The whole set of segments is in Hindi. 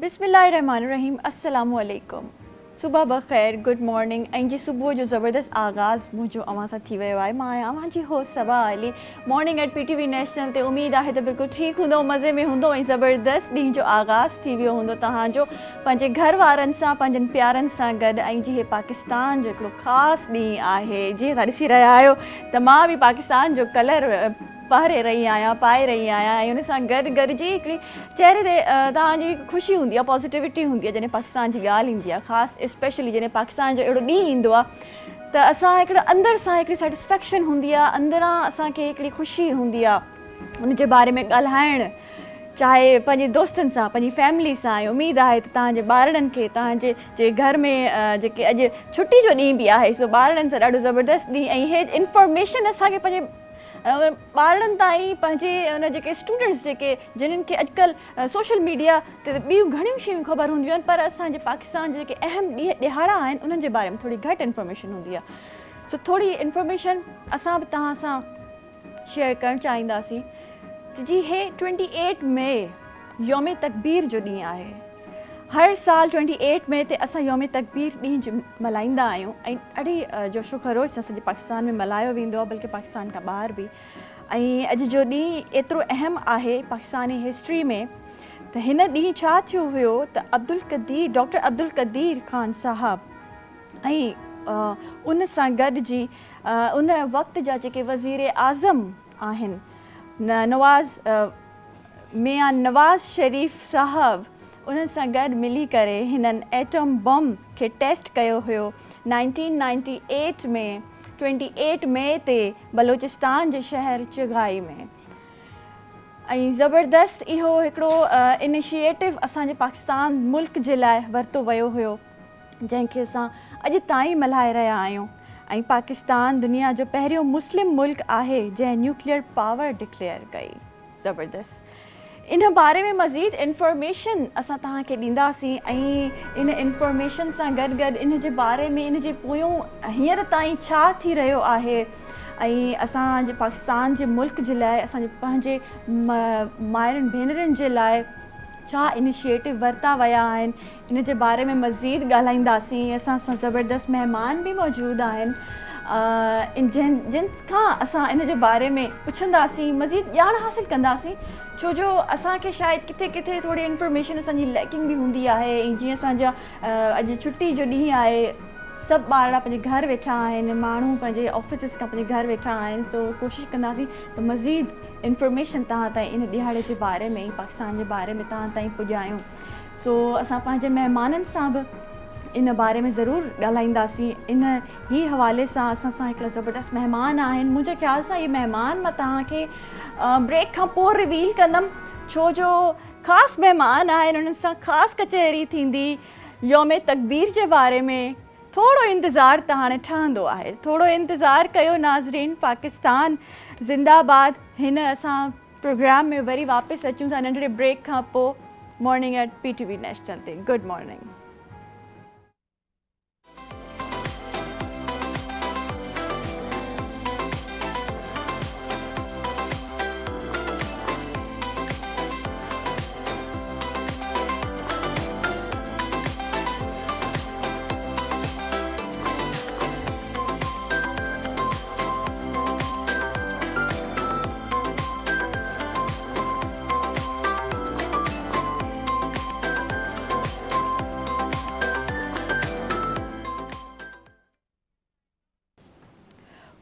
बिस्मिल्लाहिर्रहमानिर्रहीम अस्सलामु अलैकुम। सुबह बख़ैर, गुड मॉर्निंग। ऐं जी सुबुह जो ज़बरदस्त आगाज़ मुंहिंजो अवां सां थी वियो आहे। मां आहियां अवां जी host Saba Ali. Morning at PTV National ते उमेद आहे त बिल्कुलु ठीकु हूंदो, मज़े में हूंदो ऐं ज़बरदस्त ॾींहं जो आगाज़ थी वियो हूंदो तव्हांजो पंहिंजे घर वारनि सां, पंहिंजनि प्यारनि सां गॾु। ऐं जी हे पाकिस्तान जो हिकिड़ो ख़ासि ॾींहुं आहे। जीअं तव्हां ॾिसी रहिया आहियो त मां बि पाकिस्तान जो कलर पारे रही आहियां, पाए रही आहियां। ऐं उन सां गॾु जी हिकिड़ी चहिरे ते तव्हांजी ख़ुशी हूंदी आहे, पॉज़िटिविटी हूंदी आहे जॾहिं पाकिस्तान जी ॻाल्हि ईंदी आहे। ख़ासि स्पेशली जॾहिं पाकिस्तान जो अहिड़ो ॾींहुं ईंदो आहे त असां हिकिड़ो अंदरि सां हिकिड़ी सेटिस्फेक्शन हूंदी आहे, अंदरां असांखे हिकिड़ी ख़ुशी हूंदी आहे उन जे बारे में ॻाल्हाइणु, चाहे पंहिंजे दोस्तनि सां, पंहिंजी फैमिली सां। ऐं उमेद आहे त तव्हांजे ॿारनि खे, तव्हांजे घर में जेके अॼु छुटी जो ॾींहुं बि आहे, सो ॿारनि सां ॾाढो ज़बरदस्त ॾींहुं। ऐं इहे इंफॉर्मेशन असांखे पंहिंजे ॿारनि ताईं, पंहिंजे उन जेके स्टूडेंट्स जेके जिन्हनि खे अॼुकल्ह सोशल मीडिया ते ॿियूं घणियूं शयूं ख़बर हूंदियूं आहिनि, पर असांजे पाकिस्तान जे जेके अहम ॾिहाड़ा आहिनि उन्हनि जे बारे में थोरी घटि इंफॉर्मेशन हूंदी आहे। सो थोरी इंफॉर्मेशन असां बि तव्हां सां शेयर करणु चाहींदासीं। जी हे 28 मई योम तकबीर जो ॾींहुं आहे। हर साल 28 मई ते असां योम तकबीर ॾींहुं मल्हाईंदा आहियूं ऐं ॾाढी जोशो ख़रोश सां सॼे पाकिस्तान में मल्हायो वेंदो आहे, बल्कि पाकिस्तान खां ॿाहिरि बि। ऐं अॼु जो ॾींहुं एतिरो अहम आहे पाकिस्तानी हिस्ट्री में त हिन ॾींहुं छा थियो हुयो त डॉक्टर अब्दुल क़दीर ख़ान साहब ऐं उन सां गॾु जी उन वक़्त जा जेके वज़ीर आज़म आहिनि, मियां नवाज़ शरीफ़ साहब, उन्हनि सां गॾु मिली करे हिननि एटम बम खे टेस्ट कयो हुयो 1998 में 28 मई ते बलोचिस्तान जे शहर चिगाई में। ऐं ज़बरदस्त इहो हिकिड़ो इनिशिएटिव असांजे पाकिस्तान मुल्क जे लाइ वरितो वियो हुयो, जंहिंखे असां अॼु ताईं मल्हाए रहिया आहियूं। ऐं पाकिस्तान दुनिया जो पहिरियों मुस्लिम मुल्क आहे जंहिं न्यूक्लियर पावर डिक्लेयर कई। ज़बरदस्त इन बारे में मज़ीद इंफॉर्मेशन असां तव्हांखे ॾींदासीं। ऐं इन इंफॉर्मेशन सां गॾु गॾु इन जे बारे में, इन जे पोयों हींअर ताईं छा थी रहियो आहे ऐं असांजे पाकिस्तान जे मुल्क जे लाइ, असांजे पंहिंजे माइरुनि भेनरुनि जे लाइ छा इनिशिएटिव वरिता विया आहिनि, इन जे बारे में मज़ीद ॻाल्हाईंदासीं। असां सां ज़बरदस्त महिमान बि मौजूदु आहिनि जिन खां असां इन जे बारे में पुछंदासीं, मज़ीद ॼाण हासिलु कंदासीं। छो जो असांखे शायदि किथे किथे थोरी इंफॉर्मेशन असांजी लैकिंग बि हूंदी आहे। ऐं जीअं असांजा अॼु छुटी जो ॾींहुं आहे, सभु ॿार पंहिंजे घर वेठा आहिनि, माण्हू पंहिंजे ऑफिसिस खां पंहिंजे घर वेठा आहिनि, तो कोशिशि कंदासीं त मज़ीद इंफॉर्मेशन तव्हां ताईं इन ॾिहाड़े जे बारे में, पाकिस्तान जे बारे में तव्हां ताईं पुॼायूं। सो असां पंहिंजे महिमाननि सां बि इन बारे में ज़रूरु ॻाल्हाईंदासीं। इन ही हवाले सां असां सां हिकिड़ा ज़बरदस्त महिमान आहिनि। मुंहिंजे ख़्याल सां इहे महिमान मां तव्हांखे ब्रेक खां पोइ रिवील कंदमि, छो जो ख़ासि महिमान आहिनि, उन्हनि सां ख़ासि कचहरी थींदी योम तकबीर जे बारे में। थोरो इंतज़ारु त हाणे ठहंदो आहे, थोरो इंतज़ारु कयो नाज़रीन। पाकिस्तान ज़िंदाबाद। हिन असां प्रोग्राम में वरी वापसि अचूं था नंढड़े ब्रेक खां पोइ मॉर्निंग एट PTV नेशनल ते। Good morning.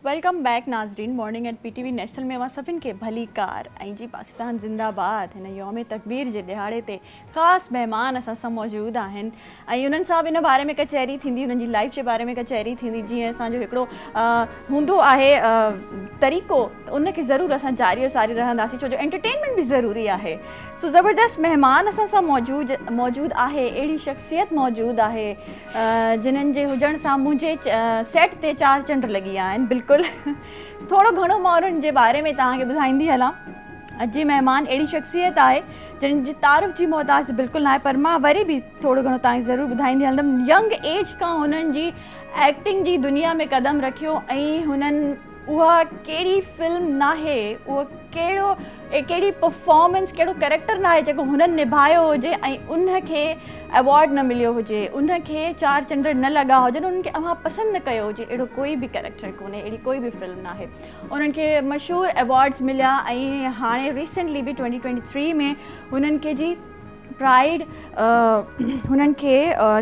वेलकम बैक नाज़रीन। मॉर्निंग एट PTV नेशनल में सभिनि खे भली कार। ऐं जी पाकिस्तान ज़िंदाबाद। हिन योम तकबीर जे ॾिहाड़े ते ख़ासि महिमान असां सां मौजूदु आहिनि ऐं उन्हनि सां बि इन बारे में कचहरी थींदी, उन्हनि जी लाइफ जे बारे में कचहरी थींदी। जीअं असांजो हिकिड़ो हूंदो आहे तरीक़ो, त उनखे ज़रूरु असां जारी सारी रहंदासीं, छो जो एंटरटेनमेंट बि ज़रूरी आहे। सो ज़बरदस्त महिमान असां सां मौजूदु आहे, अहिड़ी शख़्सियत मौजूदु आहे जिन्हनि जे हुजण सां मुंहिंजे सेट ते 4 चंड लॻी विया आहिनि। बिल्कुलु थोरो घणो मां उन्हनि जे बारे में तव्हांखे ॿुधाईंदी हलां। अॼु जी महिमान अहिड़ी शख़्सियत आहे जिन जी तारीफ़ जी मोहताज बिल्कुलु न आहे, पर मां वरी बि थोरो घणो तव्हांखे ज़रूरु ॿुधाईंदी हलंदमि। यंग एज खां हुननि जी एक्टिंग जी दुनिया में क़दम रखियो ऐं हुननि उहा कहिड़ी फिल्म नाहे, उहो कहिड़ो कहिड़ी परफॉर्मेंस कहिड़ो कैरेक्टर न आहे जेको हुननि निभायो हुजे ऐं उनखे अवॉर्ड न मिलियो हुजे, उनखे 4 चंड न लॻा हुजनि, उन्हनि खे अव्हां पसंदि न कयो हुजे, अहिड़ो कोई बि कैरेक्टर कोन्हे, अहिड़ी कोई बि फिल्म न आहे। उन्हनि खे मशहूरु अवॉर्ड्स मिलिया ऐं हाणे रिसेंटली बि 2023 में हुननि खे जी प्राइड हुननि खे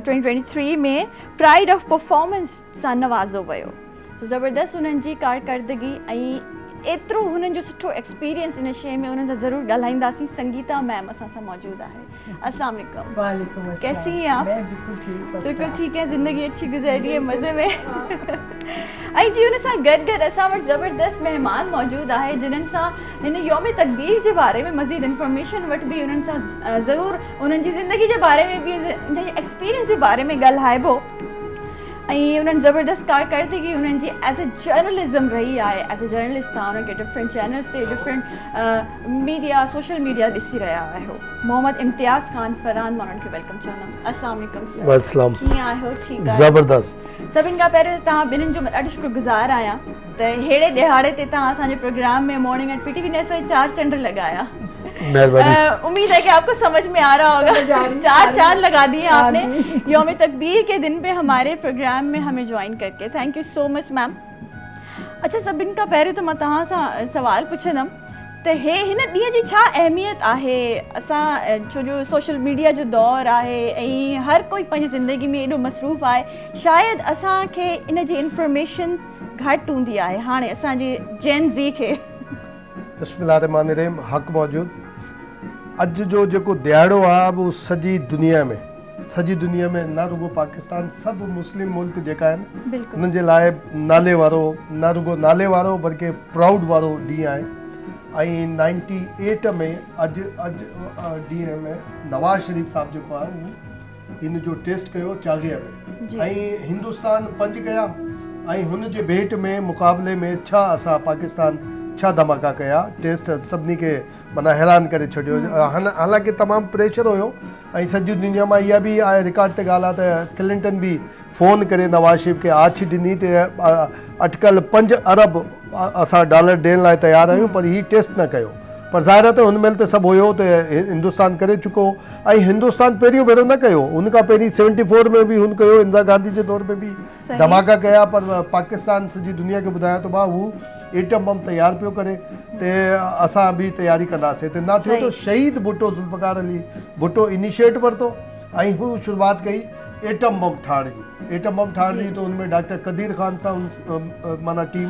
2023 में प्राइड ऑफ परफॉर्मेंस सां नवाज़ो वियो। सो ज़बरदस्त हुननि जी कारकर्दगी ऐं एतिरो हुननि जो सुठो एक्सपीरियंस इन शइ में, उन्हनि सां ज़रूरु ॻाल्हाईंदासीं। संगीता मैम असां सां मौजूदु आहे। अस्सलाम वालेकुम। वालेकुम अस्सलाम। कैसी हैं आप? मैं बिल्कुल ठीक, बिल्कुल ठीक है, ज़िंदगी अच्छी गुज़र रही है मज़े में। ऐं जी हुन सां गॾु असां वटि ज़बरदस्त महिमान मौजूदु आहे जिन्हनि सां हिन यौम तकबीर जे बारे में मज़ीद इंफॉर्मेशन वटि बि उन्हनि सां ज़रूरु उन्हनि जी ज़िंदगी जे बारे में बि उन्हनि जे एक्सपीरियंस जे बारे में ॻाल्हाइबो। ऐं उन्हनि ज़बरदस्त कारकर्दगी उन्हनि जी एज़ ए जर्नलिज़म रही आहे। एज़ ए जर्नलिस्ट तव्हां उन्हनि खे डिफरेंट चैनल्स ते डिफरेंट मीडिया सोशल मीडिया ॾिसी रहिया आहियो। मोहम्मद इम्तियाज़ ख़ान फरहान, मां उन्हनि खे वेलकम चवंदमि। अस्सलाम वालेकुम सर। वालेकुम। कीअं आहियो? ठीकु आहे, ज़बरदस्त। सभिनि खां पहिरियों तव्हां ॿिन्हिनि जो ॾाढी शुक्रगुज़ार आहियां त अहिड़े ॾिहाड़े ते तव्हां असांजे प्रोग्राम में मॉर्निंग एट PTV नेशनल 4 चंड लगाया। उम्मीद है कि आपको समझ में आ रहा होगा। 4 चांद लगा दिए आपने यौम तकबीर के दिन पे हमारे प्रोग्राम में हमें ज्वाइन करके। Thank you so much ma'am. अच्छा, सभिनि खां पहिरियों त मां तव्हां सां सवाल पुछंदमि त हिन ॾींहं जी छा अहमियत आहे? असां छो जो सोशल मीडिया जो दौर आहे ऐं हर कोई पंहिंजी ज़िंदगी में एॾो मसरूफ़ आहे, शायदि असांखे इन जी इंफॉर्मेशन घटि हूंदी आहे हाणे असांजे जेन ज़ी खे। बिस्मिल्लाहिर्रहमानिर्रहीम। हक़ मौजूद अॼु जो जेको दिहाड़ो आहे वो सॼी दुनिया में न रुगो पाकिस्तान, सभु मुस्लिम मुल्क जेका आहिनि उन्हनि जे लाइ नाले वारो, न रुगो नाले वारो बल्कि प्राउड वारो ॾींहुं आहे। ऐं 98 में अॼु ॾींहं में नवाज़ शरीफ़ साहिबु जेको आहे उहो हिन जो टेस्ट कयो 40 में ऐं हिंदुस्तान 5 कया ऐं हुन जे भेट में मुक़ाबले में छा असां पाकिस्तान छा धमाका कया। टेस्ट सभिनी खे माना हैरान करे छॾियो। हालांकि तमामु प्रेशर हुयो ऐं सॼी दुनिया मां इहा बि आहे रिकॉर्ड ते ॻाल्हि आहे त क्लिंटन बि फ़ोन करे नवाज़ शरीफ़ खे आछ ॾिनी ते अटकल 5 अरब असां डॉलर ॾियण लाइ तयारु आहियूं, पर हीउ टेस्ट न कयो। पर ज़ाहिर आहे त हुन महिल त सभु हुयो त हिंदुस्तान करे चुको ऐं हिंदुस्तान पहिरियों भेरो न कयो, हुन खां पहिरीं 74 में बि हुन कयो, इंदिरा गांधी जे दौर में बि धमाका कया। पर पाकिस्तान सॼी दुनिया खे ॿुधायो त भाउ हू एटम बम तयारु पियो करे ते असां बि तयारी कंदासीं। त न थियो त शहीद भुट्टो ज़ुल्फ़कार अली भुट्टो इनिशिएट वरितो ऐं हू शुरूआत कई एटम बम ठाहिण जी। एटम बम ठाहिण जी त हुनमें डॉक्टर कदीर ख़ान सां माना टीम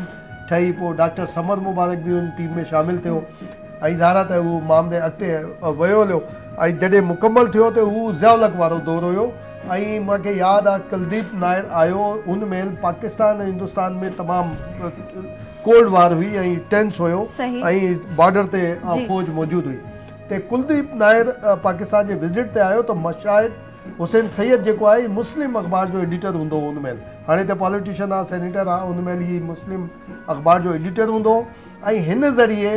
ठही, पोइ डॉक्टर समर मुबारक बि हुन टीम में शामिलु थियो ऐं ज़ाहिर त उहो मामले अॻिते वियो हलियो ऐं जॾहिं मुकमल थियो त हू ज़ियाउलक वारो दौर हुयो ऐं मूंखे यादि आहे कुलदीप नायर आयो। उन महिल पाकिस्तान ऐं हिंदुस्तान में तमामु कोल्ड वार हुई ऐं टेंस हुयो ऐं बॉर्डर ते फ़ौज मौजूदु हुई। त कुलदीप नायर पाकिस्तान जे विज़िट ते आयो त मशाहिद हुसैन सैयद जेको आहे मुस्लिम अख़बार जो एडिटर हूंदो हुन महिल, हाणे त पॉलिटिशियन आहे, सेनेटर आहे, हुन महिल ही मुस्लिम अख़बार जो एडिटर हूंदो ऐं हिन ज़रिए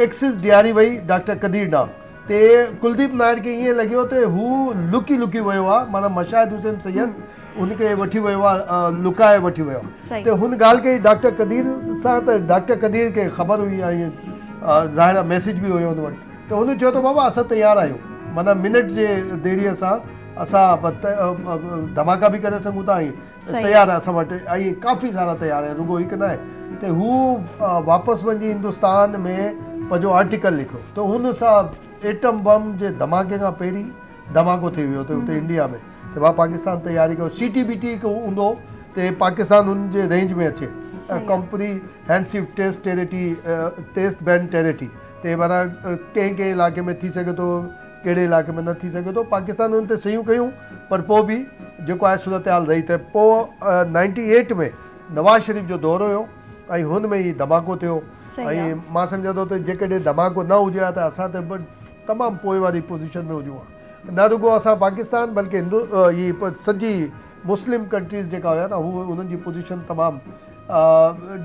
एक्सिस ॾियारी वई डॉक्टर कदीर ॾांहुं। ते कुलदीप नायर खे ईअं लॻियो त हू लुकी वियो आहे, माना मशाहिद हुसैन सैयद उनखे वठी वियो आहे, लुकाए वठी वियो आहे। त हुन ॻाल्हि कई डॉक्टर कदीर सां, त डॉक्टर कदीर खे ख़बर हुई ऐं ज़ाहिर मैसेज बि हुयो हुन वटि। त हुन चयो त बाबा असां तयारु आहियूं, माना मिनट जे देरीअ सां असां धमाका बि करे सघूं था ऐं तयारु आहे असां वटि ऐं काफ़ी सारा तयारु आहे, रुगो हिकु न आहे। त हू वापसि वञी हिंदुस्तान में पंहिंजो आर्टिकल लिखियो त हुन सां एटम बम जे धमाके खां पहिरीं धमाको थी वियो त हुते इंडिया में त भाउ पाकिस्तान तयारी कयो। CTBT हूंदो त पाकिस्तान हुन जे रेंज में अचे, कॉम्प्रीहेंसिव टेस्ट बैन टेरिटरी ते माना कंहिं इलाइक़े में थी सघे थो, कहिड़े इलाइक़े में न थी सघे थो। पाकिस्तान हुन ते सयूं कयूं पर पोइ बि जेको आहे सूरत हाल रही। त पोइ 98 में नवाज़ शरीफ़ जो दौरु हुयो ऐं हुन में ई धमाको थियो ऐं मां सम्झां थो त जेकॾहिं धमाको न हुजे हा त असां त तमामु पोइ वारी पोज़ीशन में हुजूं हा। न रुगो असां पाकिस्तान बल्कि ही सॼी मुस्लिम कंट्रीज़ जेका हुया न हू उन्हनि जी पोज़ीशन तमामु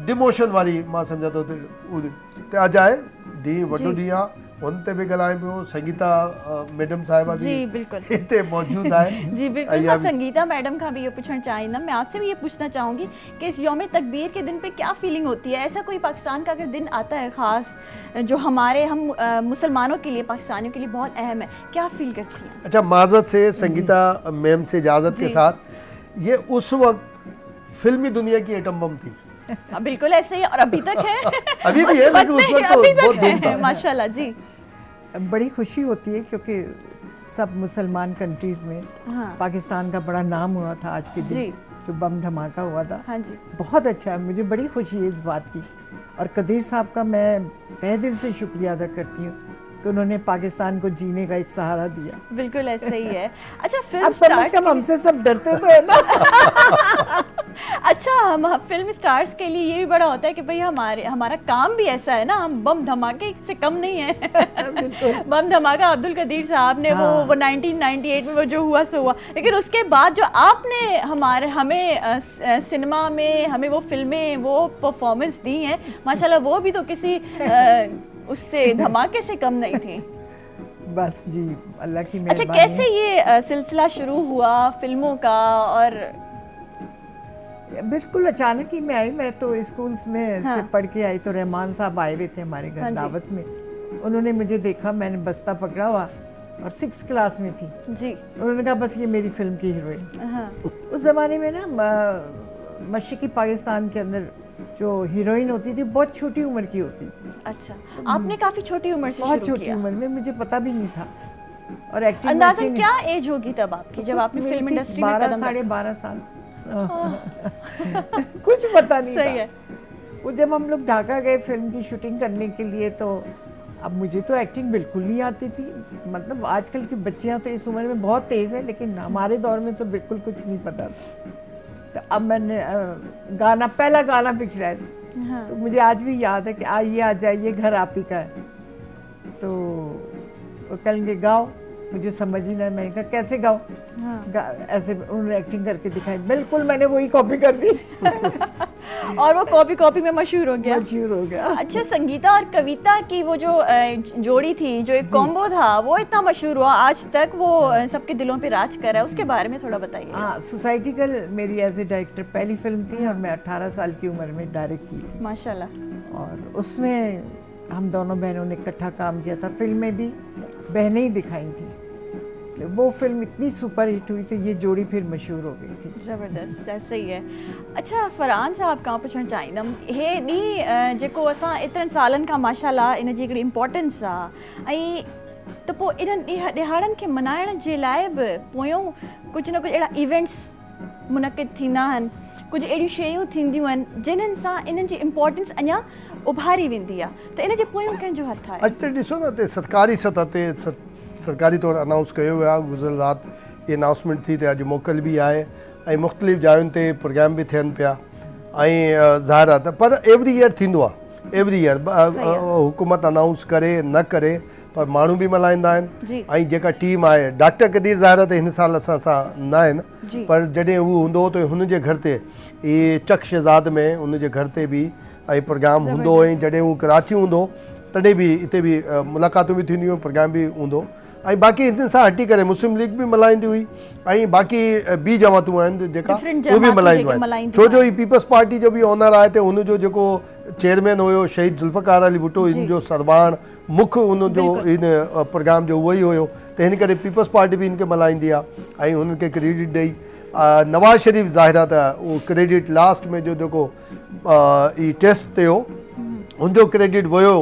डिमोशन वारी मां सम्झां थो त अॼु आहे ॾींहुं वॾो ॾींहुं आहे उन ते भी ॻाल्हायूं पियो। संगीता मैडम साहिबा जी बिल्कुल हिते मौजूद आहे। जी बिल्कुल, मैं संगीता मैडम का भी ये पूछना चाहींदमि। मैं आपसे भी ये पूछना चाहूँगी कि इस यौम तकबीर के दिन पे क्या फीलिंग होती है? ऐसा कोई पाकिस्तान का अगर दिन आता है ख़ास जो हम मुसलमानों के लिए, पाकिस्तानियों के लिए बहुत अहम है, क्या फील करती हैं? अच्छा, माजरत से संगीता मैम से इजाज़त के साथ, ये उस वक्त फिल्मी दुनिया की एटम बम थी। बिल्कुल ऐसे ही, और अभी तक है। अभी भी है, लेकिन उस वक्त तो बहुत धूम था। माशाल्लाह जी। बड़ी खुशी होती है क्योंकि सब मुसलमान कंट्रीज में पाकिस्तान का बड़ा नाम हुआ था आज के दिन, जो बम धमाका हुआ था। हाँ जी, बहुत अच्छा है, मुझे बड़ी खुशी है इस बात की। और कदीर साहब का मैं तहे दिल से शुक्रिया अदा करती हूँ कि उन्होंने पाकिस्तान को जीने का एक सहारा दिया। बिल्कुल ऐसे ही है। अच्छा, फिल्म अब कम से कम हमसे सब डरते तो है ना। अच्छा, हम फिल्म स्टार्स के लिए ये भी बड़ा होता है कि भाई हमारा काम भी ऐसा है ना, हम बम धमाके से कम नहीं है। बम धमाका अब्दुल कदीर साहब ने वो 1998 में वो जो हुआ सो हुआ, लेकिन उसके बाद जो आपने हमें सिनेमा में हमें वो फिल्में, वो परफॉर्मेंस दी हैं, माशाल्लाह वो भी तो किसी उससे धमाके से कम नहीं थी। बस जी, अल्लाह की मेहरबानी। अच्छा, कैसे ये सिलसिला शुरू हुआ फिल्मों का? और बिल्कुल अचानक ही मैं आई। मैं तो स्कूल्स में से पढ़ के आई तो रहमान साहब आए हुए थे हमारे घर दावत में। उन्होंने मुझे देखा, मैंने बस्ता पकड़ा हुआ और 6th क्लास में थी जी। उन्होंने कहा बस ये मेरी फिल्म की हीरोइन। उस ज़माने में ना मशरक़ी पाकिस्तान के अंदर जो हीरोइन होती थी बहुत छोटी उम्र की होती। अच्छा, आपने काफी छोटी उम्र से बहुत छोटी उम्र में, मुझे पता भी नहीं था। और एक्टिंग अंदाज़ा क्या एज होगी तब आपकी जब आपने फिल्म इंडस्ट्री में कदम 12-12.5 साल। कुछ पता नहीं सही था। है। वो जब हम लोग ढाका गए फिल्म की शूटिंग करने के लिए, तो अब मुझे तो एक्टिंग बिल्कुल नहीं आती थी। मतलब आजकल की बच्चियां तो इस उम्र में बहुत तेज़ है, लेकिन हमारे दौर में तो बिल्कुल कुछ नहीं पता था। तो अब मैंने पहला गाना पिक्चराइज, तो मुझे आज भी याद है कि आइए आ जाइए घर आप ही का है। तो वो कहेंगे गाओ, मुझे समझ ही नहीं, मैंने कहा कैसे गाओ? ऐसे उन्होंने एक्टिंग करके दिखाई, बिल्कुल मैंने वही कॉपी कर दी। और वो कॉपी में मशहूर हो गया। अच्छा, संगीता और कविता की वो जो जोड़ी थी, जो एक कॉम्बो था, वो इतना मशहूर हुआ, आज तक वो सबके दिलों पे राज कर रहा है, उसके बारे में थोड़ा बताइए। हाँ, सोसाइटी गर्ल मेरी एज ए डायरेक्टर पहली फिल्म थी और मैं 18 साल की उम्र में डायरेक्ट की थी। माशाल्लाह। और उसमें हम दोनों बहनों ने इकट्ठा काम किया था। फिल्म में भी बहनें ही दिखाई थी। वो फिल्म इतनी सुपर हिट हुई तो ये जोड़ी फिर मशहूर हो गई थी। ज़बरदस्त, ऐसे ही है। अच्छा, फरहान साहब खां पुछणु चाहींदमि, हे ॾींहुं जेको असां एतिरनि सालनि खां माशाल्लाह इन जी हिकिड़ी इम्पोर्टेंस आहे, ऐं त पोइ इन्हनि ॾिहाड़नि खे मल्हाइण जे लाइ बि पोयों कुझु न कुझु अहिड़ा इवेंट्स मुनक़िद थींदा आहिनि, कुझु अहिड़ियूं शयूं थींदियूं आहिनि जिन्हनि सां इन्हनि जी इम्पोर्टेंस अञा उभारी वेंदी आहे। त इन जे पोयों कंहिंजो हथु आहे? अॼु त ॾिसो न, सरकारी सतह ते सरकारी तौर अनाउंस कयो वियो आहे। गुज़िरियल राति ये अनाउंसमेंट थी, त अॼु मोकल बि आहे ऐं मुख़्तलिफ़ जायुनि ते प्रोग्राम बि थियनि पिया। ऐं ज़ाहिर आहे त पर एवरी ईयर थींदो आहे, एवरी ईयर हुकूमत अनाउंस करे न करे, पर माण्हू बि मल्हाईंदा आहिनि। ऐं जेका टीम आहे, डॉक्टर कदीर ज़ाहिर आहे त हिन साल असां सां न आहिनि, पर जॾहिं उहो हूंदो त हुनजे घर ते, इहे चक शहज़ाद में उनजे घर ते बि ऐं प्रोग्राम हूंदो। ऐं जॾहिं उहो कराची हूंदो तॾहिं बि हिते बि मुलाक़ातूं बि थींदियूं, प्रोग्राम बि हूंदो। ऐं बाक़ी हिन सां हटी करे मुस्लिम लीग बि मल्हाईंदी हुई, ऐं बाक़ी ॿी जमातूं आहिनि जेका उहे बि मल्हाईंदियूं आहिनि। छो जो ही पीपल्स पार्टी जो बि ऑनर आहे, त हुनजो जेको चेयरमैन हुयो शहीद जुल्फ़कार अली भुट्टो, इन जो सरबाण मुख्य उनजो इन प्रोग्राम जो उहो ई हुयो, त हिन करे पीपल्स पार्टी बि इनखे मल्हाईंदी आहे ऐं हुननि खे क्रेडिट ॾेई। नवाज़ शरीफ़ ज़ाहिर आहे त उहो क्रेडिट लास्ट में जो जेको ई टेस्ट ते हो, उनजो क्रेडिट वियो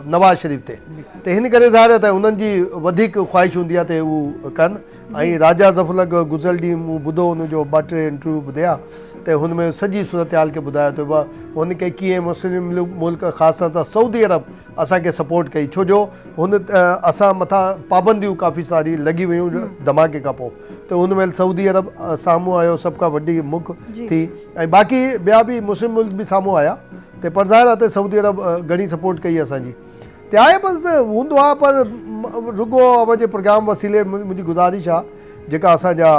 नवाज़ शरीफ़ ते, त हिन करे ज़ाहिर आहे त उन्हनि जी वधीक ख़्वाहिश हूंदी आहे त उहो कनि। ऐं राजा ज़फ़र गुज़िरियल ॾींहुं मूं ॿुधो हुनजो 2-3 इंटरव्यू ॿुधिया, त हुन में सॼी सूरत हाल खे ॿुधायो अथव हुनखे कीअं मुस्लिम मुल्क ख़ासि तौर सां सऊदी अरब असांखे सपोर्ट कई, छो जो हुन असां मथां पाबंदियूं काफ़ी सारी लॻी वियूं धमाके खां पोइ, त हुन महिल सऊदी अरब साम्हूं आयो, सभ खां वॾी मुल्क थी, ऐं बाक़ी ॿिया बि मुस्लिम मुल्क बि साम्हूं आया, त पर ज़ाहिर आहे त सऊदी अरब घणी सपोर्ट कई असांजी। त आहे बसि हूंदो आहे, पर रुगो अवजे प्रोग्राम वसीले मुंहिंजी गुज़ारिश आहे जेका असांजा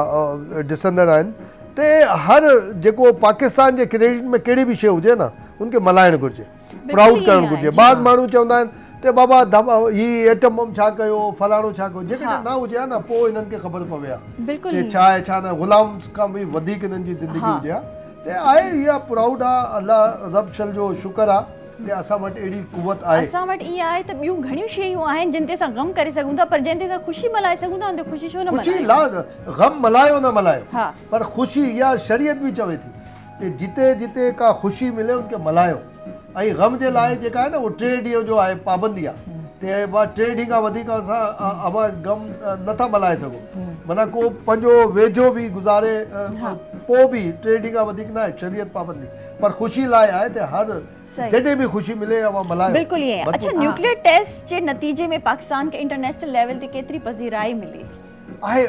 ॾिसंदड़ आहिनि, त हर जेको पाकिस्तान जे क्रेडिट में कहिड़ी बि शइ हुजे न, उनखे मल्हाइणु घुरिजे, प्राउड करणु घुरिजे। बाज़ माण्हू चवंदा आहिनि त ते बाबा ही एटम बम छा कयो फलाणो छा कयो जेकॾहिं न हुजे हा न पोइ हिननि खे ख़बर पवे हा बिल्कुलु ते छा आहे छा न ग़ुलाम खां बि वधीक हिननि जी ज़िंदगी हुजे हा ते आहे इहा प्राउड आहे अल्लाह रब शल जो शुक्र आहे ते असां वटि अहिड़ी कुवत आहे असां वटि ईअं आहे त ॿियूं घणियूं शयूं आहिनि जिन ते असां ग़म करे सघूं था पर जंहिं ते असां ख़ुशी मल्हाए सघूं था उन ते ख़ुशी छो न ख़ुशी मल्हायूं गम मल्हायो न मल्हायो हा पर ख़ुशी इहा शरीयत बि चवे थी कि जिते जिते का ख़ुशी मिले उनखे मल्हायो ऐं गम जे लाइ जेका आहे न उहो 3 ॾींहं जो आहे पाबंदी आहे ते 3 ॾींहं खां वधीक असां अमा गम नथा मल्हाए सघूं माना को पंहिंजो वेझो बि गुज़ारे पोइ बि 3 ॾींहं खां वधीक न आहे शरीयत पाबंदी पर ख़ुशी लाइ आहे त हर जॾहिं बि ख़ुशी मिले अमा मल्हायो बिल्कुलु ईअं अच्छा न्यूक्लियर टेस्ट जे नतीजे में पाकिस्तान खे इंटरनेशनल लेवल ते केतिरी पज़ीराई मिली आहे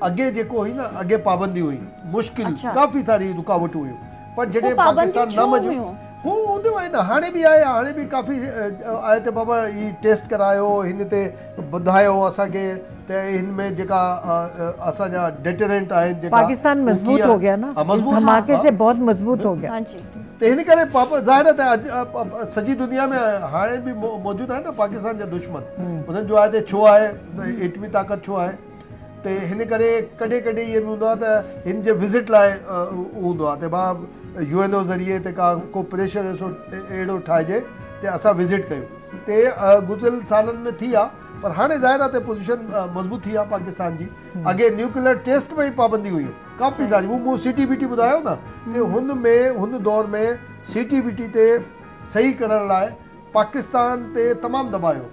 अॻे जेको हुई न अॻे पाबंदी हुई मुश्किल काफ़ी सारी रुकावटूं हुयूं पर जॾहिं पाकिस्तान न मञियो हू हूंदियूं आहिनि हाणे बि आहे हाणे बि काफ़ी आहे त बाबा हीउ टेस्ट करायो हिन ते ॿुधायो असांखे त हिन में जेका असांजा डेटरेंट आहिनि पाकिस्तान मजबूत हो गया ना इस धमाके से बहुत मजबूत हो गया त हिन करे ज़ाहिर आहे त अॼु सॼी दुनिया में हाणे बि मौजूदु आहे न पाकिस्तान जा दुश्मन उन्हनि जो आहे त छो आहे एटमी ताक़त छो आहे त हिन करे कॾहिं कॾहिं इहे बि हूंदो आहे त हिन जे विज़िट लाइ हूंदो आहे त भाउ UN ज़रिए ते को प्रेशर अहिड़ो ठाहिजे त असां विज़िट कयूं ते गुज़िरियल सालनि में थी आहे पर हाणे ज़ाहिर आहे त पोज़ीशन मज़बूत थी आहे पाकिस्तान जी अॻे न्यूक्लियर टेस्ट में ई पाबंदी हुयूं काफ़ी सारी मूं CTBT ॿुधायो न त हुन दौर में CTBT ते सही करण लाइ पाकिस्तान ते तमामु दॿायो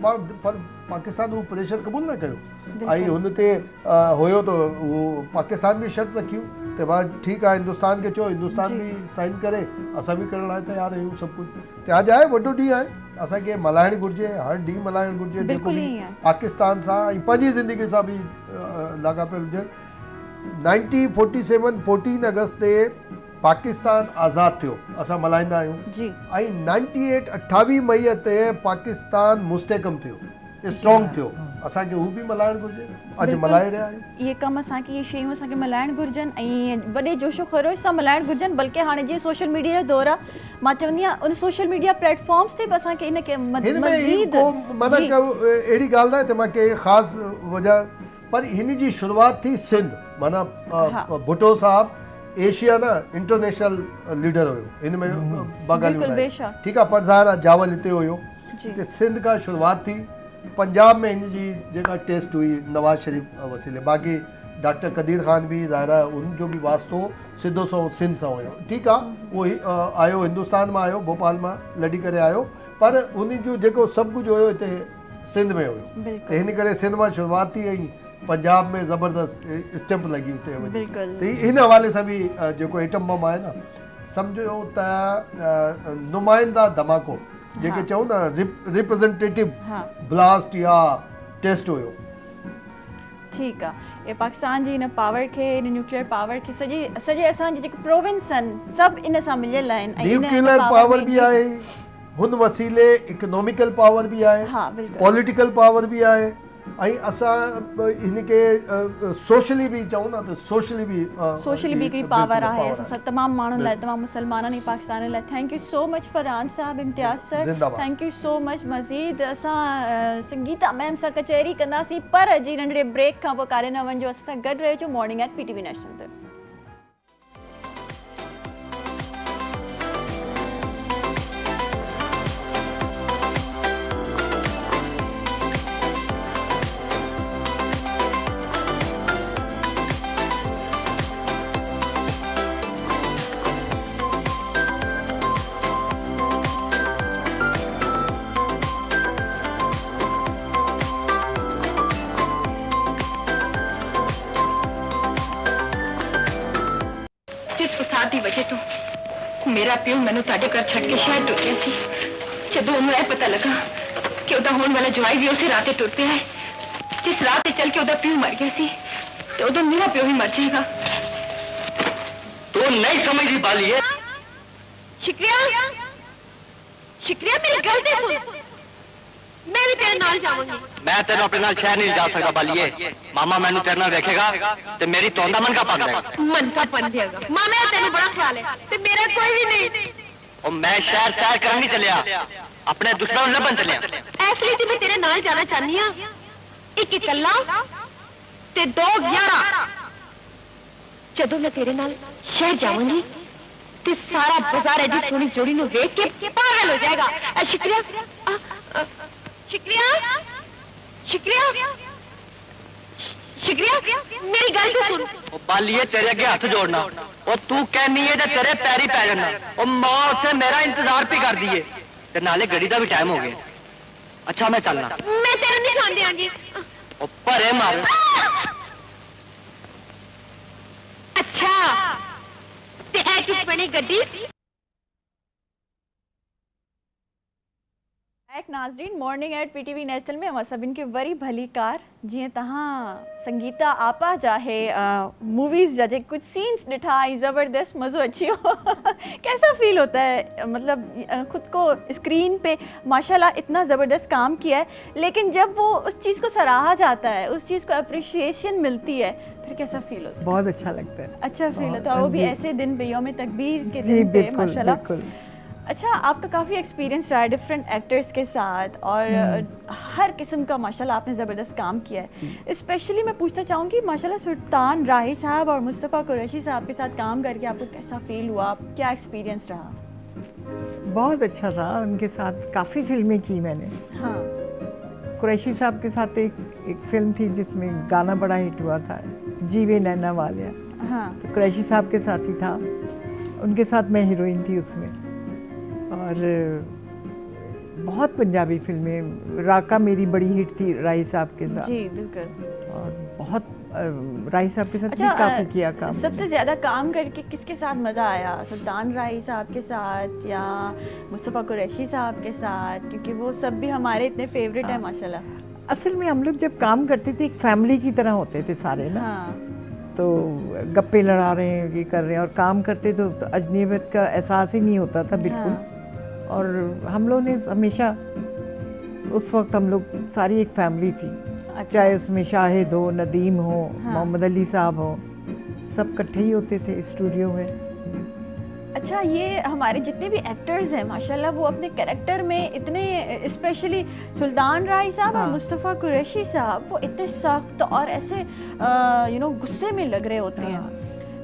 पर पाकिस्तान उहो प्रेशर क़बूल न कयो ऐं हुन ते हुयो त उहो पाकिस्तान बि शर्त रखियूं त भाउ ठीकु आहे हिंदुस्तान खे चयो हिंदुस्तान बि साइन करे असां बि करण लाइ तयारु आहियूं सभु कुझु त अॼु आहे वॾो ॾींहुं आहे असांखे मल्हाइणु घुरिजे हर ॾींहुं मल्हाइणु घुरिजे जेको बि पाकिस्तान सां ऐं पंहिंजी ज़िंदगी सां बि लाॻापियल हुजे 1947 14 अगस्त ते पाकिस्तान आज़ादु थियो असां मल्हाईंदा आहियूं ऐं 28 मई ते पाकिस्तान मुस्तहकम थियो स्ट्रॉन्ग थियो असांखे हू बि मल्हाइणु घुरिजे अॼु मल्हाए रहिया आहियूं इहे कम असांखे इहे शयूं असांखे मल्हाइणु घुरिजनि ऐं वॾे जोशो ख़रोश सां मल्हाइणु घुरिजनि बल्कि हाणे जीअं सोशल मीडिया जो दौर आहे मां चवंदी आहियां उन सोशल मीडिया प्लेटफॉर्म्स ते बि असांखे हिनखे मज़ीद माना अहिड़ी ॻाल्हि न आहे त मां कंहिं ख़ासि वजह पर हिन जी शुरूआति थी सिंध माना भुट्टो साहब एशिया न इंटरनेशनल लीडर हुयो हिन में ॿ ॻाल्हियूं ठीकु आहे पर ज़ाहिर आहे जावल हिते हुयो सिंध खां शुरूआति थी पंजाब में हिन जी जेका टेस्ट हुई नवाज़ शरीफ़ वसीले बाक़ी डॉक्टर कदीर ख़ान बि ज़ाहिर आहे उनजो बि वास्तो सिधो सिंध सां हुयो ठीकु आहे उहो आयो हिंदुस्तान मां आयो भोपाल मां लड़ी करे आयो पर उन जो जेको सभु कुझु हुयो हिते सिंध में हुयो त हिन करे सिंध मां शुरूआति थी ऐं पंजाब में ज़बरदस्त स्टैम्प लॻी हुते त हिन हवाले सां बि जेको एटम बम आहे न सम्झो त नुमाइंदा धमाको जेके चऊं न रिप्रेजेंटेटिव ब्लास्ट या टेस्ट हुयो ठीकु आहे पाकिस्तान जी हिन पावर खे हिन न्यूक्लियर पावर खे सॼे असांजे जेके प्रोविंस आहिनि सभु इन सां मिलियल आहिनि न्यूक्लियर पावर बि आहे हुन वसीले इकोनॉमिकल पावर बि आहे पॉलिटिकल पावर बि आहे ऐं असां हिनखे सोशली बि चऊं न त सोशली बि हिकिड़ी पावर आहे असां तमामु माण्हुनि लाइ तमामु मुस्लमाननि ऐं पाकिस्तान लाइ thank you so much Farhan साहब Imtiaz sir thank you so much मज़ीद असां संगीता मैम सां कचहरी कंदासीं पर जी नंढड़े ब्रेक खां पोइ कारे न वञिजो असां सां गॾु रहिजो मॉर्निंग एट PTV नेशनल ते मेरा प्यो मैनू ताड़े घर छड़ के शहर टुर गया सी जदों उन्हें यह पता लगा कि उदा होने वाला जवाई भी उसी रात टुर पिया है जिस रात चल के उदा प्यो मर गया सी तो उदा मेरा प्यो भी मर जाएगा तो नहीं समझी बाली है शिक्रिया शिक्रिया मेरी गल दे सुन मैं भी तेरे नाल जाऊंगी मैं तेरे अपने नाल शहर नहीं जा सकता बालिए मामा मैनू तेरे नाल देखेगा ते मेरी तोंदा मन का पन देगा मन का पन देगा मामा तेरे बड़ा ख्याल है ते मेरा कोई भी नहीं और मैं शहर सैर करन नहीं चलिया अपने दुश्मन ਨੂੰ ਲੱਭਣ ਚੱਲਿਆ ਇਸ ਲਈ ਤੇ ਮੈਂ ਤੇਰੇ ਨਾਲ ਜਾਣਾ ਚਾਹਨੀ ਆ ਇੱਕ ਇਕੱਲਾ ਤੇ 2-11 ਜਦੋਂ ਮੈਂ ਤੇਰੇ ਨਾਲ ਸ਼ਹਿਰ ਜਾਵਾਂਗੀ ਤੇ ਸਾਰਾ ਬਾਜ਼ਾਰ ਐਡੀ ਸੋਹਣੀ ਜੋੜੀ ਨੂੰ ਵੇਖ ਕੇ ਪਾਗਲ ਹੋ ਜਾਏਗਾ ਸ਼ੁਕਰੀਆ ਸ਼ੁਕਰੀਆ ਸ਼ੁਕਰੀਆ ਸ਼ੁਕਰੀਆ ਮੇਰੀ ਗੱਲ ਤਾਂ ਸੁਣ ਉਹ ਬਾਲੀਏ ਤੇਰੇ ਅੱਗੇ ਹੱਥ ਜੋੜਨਾ ਉਹ ਤੂੰ ਕਹਿਨੀ ਏ ਤੇ ਤੇਰੇ ਪੈਰੀ ਪੈ ਜਾਣਾ ਉਹ ਮਾਂ ਉੱਥੇ ਮੇਰਾ ਇੰਤਜ਼ਾਰ ਵੀ ਕਰਦੀ ਏ ਤੇ ਨਾਲੇ ਗੱਡੀ ਦਾ ਵੀ ਟਾਈਮ ਹੋ ਗਿਆ ਅੱਛਾ ਮੈਂ ਚੱਲਣਾ ਮੈਂ ਤੇਰੇ ਨਿਸ਼ਾਨ ਦਿਆਂਗੀ ਉਹ ਭਰੇ ਮਾਰ ਅੱਛਾ ਤੇ ਇਹ ਕਿਸ ਬਣੀ ਗੱਡੀ एक नाजरीन मॉर्निंग एट पीटीवी नेशनल में अमां सभिन की वरी भली कार जीअं तहां संगीता आपा जाहे मूवीज़ जा जे कुछ सीन्स ॾिठा ज़बरदस्त मज़ो अची वियो कैसा फील होता है मतलब ख़ुद को स्क्रीन पे माशाल्लाह इतना ज़बरदस्त काम किया है लेकिन जब वो उस चीज़ को सराहा जाता है उस चीज़ को अप्रिशिएशन मिलती है फिर कैसा फील होता है? बहुत अच्छा लगता है। अच्छा फील होता है वो भी ऐसे दिन पे यौम तकबीर के जी दिन पे बिल्कुल माशाल्लाह। बिल्कुल। अच्छा आपका काफ़ी एक्सपीरियंस रहा है डिफरेंट एक्टर्स के साथ और हर किस्म का माशाल्लाह आपने ज़बरदस्त काम किया है स्पेशली मैं पूछना चाहूँगी माशाल्लाह सुल्तान राही साहब और मुस्तफ़ा कुरैशी साहब के साथ काम करके आपको कैसा फील हुआ क्या एक्सपीरियंस रहा? बहुत अच्छा था उनके साथ काफ़ी फिल्में की मैंने। हाँ कुरैशी साहब के साथ एक फिल्म थी जिसमें गाना बड़ा हिट हुआ था जीवे नैना वालिया। हाँ तो कुरैशी साहब के साथ ही था उनके साथ मैं हीरोइन थी उसमें और बहुत पंजाबी फिल्में राका मेरी बड़ी हिट थी राही साहब के साथ जी बिल्कुल और बहुत राही साहब के साथ भी काफ़ी किया काम। सबसे ज़्यादा काम करके किसके साथ मज़ा आया सुल्तान राही साहब के साथ या मुस्तफ़ा कुरैशी साहब के साथ क्योंकि वो सब भी हमारे इतने फेवरेट हैं माशाल्लाह। असल में हम लोग जब काम करते थे एक फैमिली की तरह होते थे सारे ना। हाँ तो गप्पे लड़ा रहे हैं ये कर रहे हैं और काम करते तो अजनबियत का एहसास ही नहीं होता था बिल्कुल। और हम लोग ने हमेशा उस वक्त हम लोग सारी एक फैमिली थी। अच्छा। चाहे उसमें शाहिद हो नदीम हो हाँ। मोहम्मद अली साहब हो सब इकट्ठे ही होते थे स्टूडियो में। अच्छा ये हमारे जितने भी एक्टर्स हैं माशाल्लाह वो अपने कैरेक्टर में इतने स्पेशली सुल्तान राही साहब और मुस्तफ़ा कुरैशी साहब वो इतने सख्त और ऐसे गुस्से में लग रहे होते हैं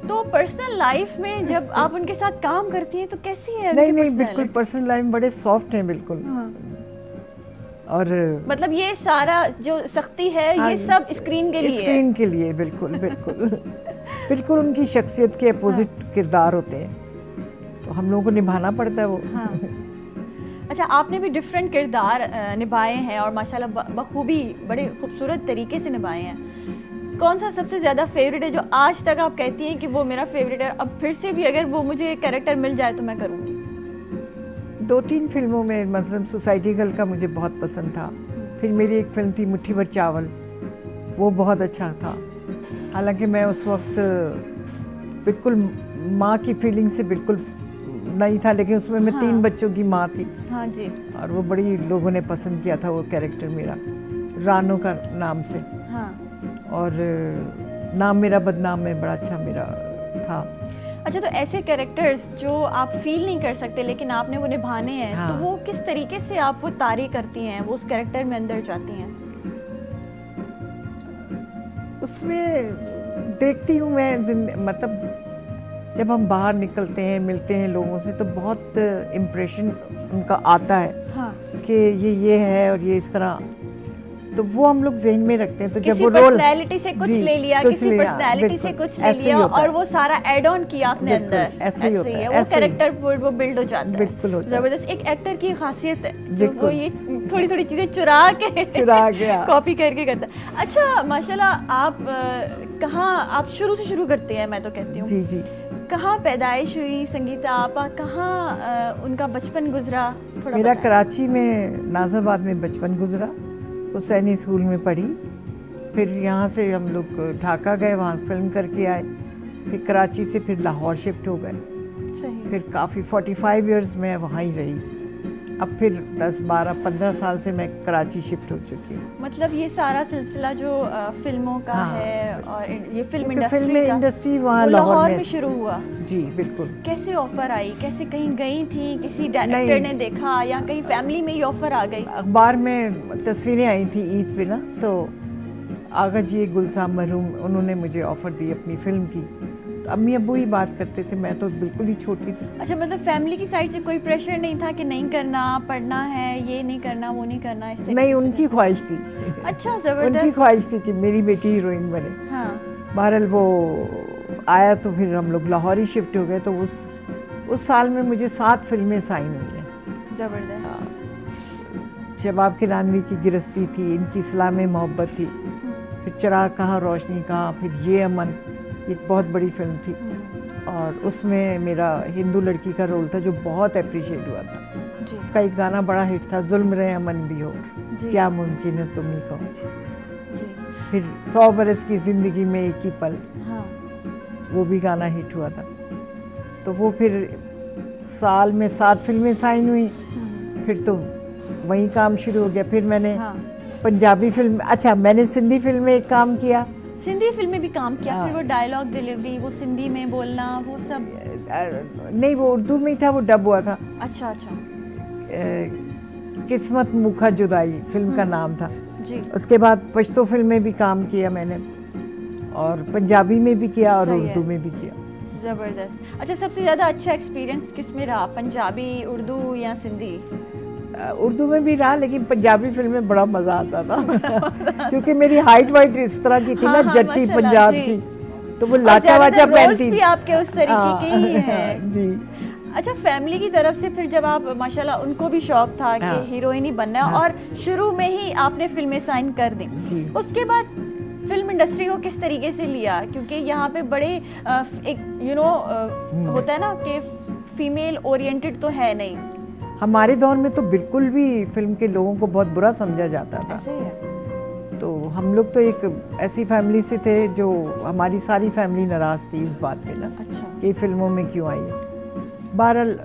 तो पर्सनल लाइफ में जब आप उनके साथ काम करती हैं तो कैसी है? नहीं बिल्कुल पर्सनल लाइफ में बड़े सॉफ्ट हैं बिल्कुल। हाँ। और मतलब ये सारा जो सख्ती है ये सब स्क्रीन के लिए स्क्रीन के लिए बिल्कुल बिल्कुल बिल्कुल उनकी शख्सियत के अपोजिट किरदार होते हैं तो हम लोगों को निभाना पड़ता है वो। हाँ। अच्छा आपने भी डिफरेंट किरदार निभाए हैं और माशाल्लाह बखूबी बड़े खूबसूरत तरीके से निभाए हैं कौन सा सबसे ज़्यादा फेवरेट है जो आज तक आप कहती हैं कि वो मेरा फेवरेट है अब फिर से भी अगर वो मुझे कैरेक्टर मिल जाए तो मैं करूँगी? 2-3 फिल्मों में मतलब सोसाइटी गर्ल का मुझे बहुत पसंद था फिर मेरी एक फिल्म थी मुट्ठी भर चावल वो बहुत अच्छा था हालांकि मैं उस वक्त बिल्कुल माँ की फीलिंग से बिल्कुल नहीं था लेकिन उसमें मैं 3 बच्चों की माँ थी। हाँ जी। और वो बड़ी लोगों ने पसंद किया था वो कैरेक्टर मेरा रानो का नाम से। हाँ। और नाम मेरा बदनाम में बड़ा अच्छा मेरा था। अच्छा तो ऐसे कैरेक्टर्स जो आप फील नहीं कर सकते लेकिन आपने वो निभाने हैं हाँ। तो वो किस तरीके से आप वो तारी करती हैं वो उस कैरेक्टर में अंदर जाती हैं? उसमें देखती हूँ मैं मतलब जब हम बाहर निकलते हैं मिलते हैं लोगों से तो बहुत इम्प्रेशन उनका आता है। हाँ। कि ये है और ये इस तरह तो वो हम लोग ज़हन में रखते हैं तो जब वो रोल पर्सनैलिटी से कुछ ले लिया किसी पर्सनैलिटी से कुछ ले लिया और वो सारा ऐड ऑन किया अपने अंदर ऐसे ही होता है वो कैरेक्टर वो बिल्ड हो जाता है बिल्कुल जबरदस्त एक एक्टर की खासियत है जो वो ये थोड़ी थोड़ी चीजें चुरा के कॉपी करके करता है। अच्छा माशाल्लाह आप कहाँ आप शुरू से शुरू करते हैं मैं तो कहती हूँ जी जी कहाँ पैदाइश हुई संगीता आपा कहाँ उनका बचपन गुजरा थोड़ा मेरा कराची में नाज़ाबाद में बचपन गुजरा हुसैनी स्कूल में पढ़ी फिर यहाँ से हम लोग ढाका गए वहाँ फिल्म करके आए फिर कराची से फिर लाहौर शिफ्ट हो गए फिर काफ़ी 45 इयर्स में वहाँ ही रही अब फिर 10, 12, 15 साल से मैं कराची शिफ्ट हो चुकी हूँ। मतलब ये सारा सिलसिला जो फिल्मों का हाँ, है और ये फिल्म फिल्म इंडस्ट्री वहाँ वो लाहौर में शुरू हुआ। जी बिल्कुल। कैसे ऑफर आई, कैसे कहीं गई थी, किसी डायरेक्टर ने देखा या कहीं फैमिली में ही ऑफर आ गई? अखबार में तस्वीरें आई थी ईद पे ना, तो आगा जी गुलसाम मरहूम उन्होंने मुझे ऑफर दी अपनी फिल्म की। तो अम्मी अब्बू ही बात करते थे, मैं तो बिल्कुल ही छोटी थी। अच्छा, मतलब फैमिली की साइड से कोई प्रेशर नहीं था कि नहीं करना, पढ़ना है, ये नहीं करना, वो नहीं करना? इस नहीं, उनकी ख्वाहिश थी। अच्छा, जबरदस्त। उनकी ख्वाहिश थी कि मेरी बेटी हीरोइन बने। हाँ। बहरहाल वो आया तो फिर हम लोग लाहौर ही शिफ्ट हो गए। तो उस साल में मुझे 7 फिल्में साइन हुई हैं। जबरदस्त। शबाब किरानवी की गिरस्ती थी, इनकी सलाम मोहब्बत थी, फिर चिराग कहाँ रोशनी कहाँ, फिर ये अमन, एक बहुत बड़ी फिल्म थी। और उसमें मेरा हिंदू लड़की का रोल था जो बहुत अप्रिशिएट हुआ था जी। उसका एक गाना बड़ा हिट था, जुल्म रहे अमन भी हो, क्या मुमकिन है तुम ही कहो। फिर 100 बरस की जिंदगी में एक ही पल, हाँ। वो भी गाना हिट हुआ था। तो वो फिर साल में 7 फिल्में साइन हुई। फिर तो वही काम शुरू हो गया। फिर मैंने पंजाबी फिल्म, अच्छा मैंने सिंधी फिल्म में एक काम किया, सिंधी फिल्म में भी काम किया। फिर वो डायलॉग डिलीवरी, वो सिंधी में बोलना, वो सब नहीं वो उर्दू में ही था, वो डब हुआ था। अच्छा अच्छा। किस्मत मुखा जुदाई फिल्म का नाम था जी। उसके बाद पश्तो फिल्म में भी काम किया मैंने, और पंजाबी में भी किया और उर्दू में भी किया। जबरदस्त। अच्छा, सबसे ज़्यादा अच्छा एक्सपीरियंस किस में रहा, पंजाबी, उर्दू या सिंधी? उर्दू में भी रहा, लेकिन पंजाबी फिल्म में बड़ा मजा आता था क्योंकि मेरी हाइट वाइट इस तरह की थी ना, जट्टी पंजाब की, तो वो लाचा वाचा पहनती थी। आपके उस तरीके की ही है जी। अच्छा, फैमिली की तरफ से फिर जब आप माशाल्लाह, उनको भी शौक था कि हीरोइन ही बनना है, और शुरू में ही आपने फिल्में साइन कर दी, उसके बाद फिल्म इंडस्ट्री को किस तरीके से लिया? क्योंकि यहाँ पे बड़े एक होता है ना कि फीमेल ओरिएंटेड तो है नहीं। हमारे दौर में तो बिल्कुल भी फिल्म के लोगों को बहुत बुरा समझा जाता था। ऐसे ही है। तो हम लोग तो एक ऐसी फैमिली से थे जो, हमारी सारी फैमिली नाराज थी इस बात पे ना, अच्छा। कि फिल्मों में क्यों आई है। बहरहाल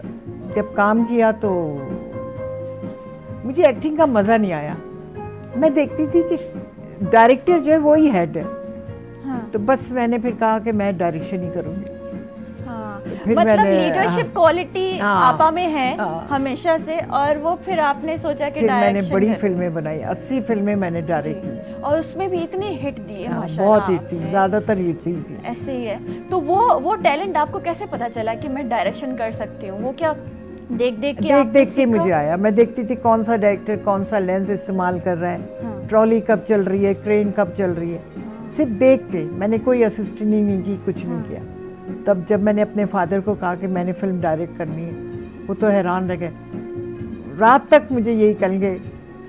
जब काम किया तो मुझे एक्टिंग का मज़ा नहीं आया। मैं देखती थी कि डायरेक्टर जो है वो ही हेड है। हाँ। तो बस मैंने फिर कहा कि मैं डायरेक्शन ही करूँगी। फिर मतलब लीडरशिप क्वालिटी आपा में है हमेशा से, और वो फिर आपने सोचा कि मैंने बड़ी फिल्में बनाई, 80 फिल्में मैंने डायरेक्ट की, और उसमें भी इतने हिट दिए माशाल्लाह। बहुत हिट थी, ज़्यादातर हिट थी। ऐसे ही है। तो वो टैलेंट आपको कैसे पता चला कि मैं डायरेक्शन कर सकती हूँ? वो क्या देख के मुझे आया। मैं देखती थी कौन सा डायरेक्टर कौन सा लेंस इस्तेमाल कर रहा है, ट्रॉली कब चल रही है, क्रेन कब चल रही है, सिर्फ देख के। मैंने कोई असिस्टेंट नहीं की, कुछ नहीं किया। तब जब मैंने अपने फादर को कहा कि मैंने फिल्म डायरेक्ट करनी है, वो तो हैरान रह गए। रात तक मुझे यही कहेंगे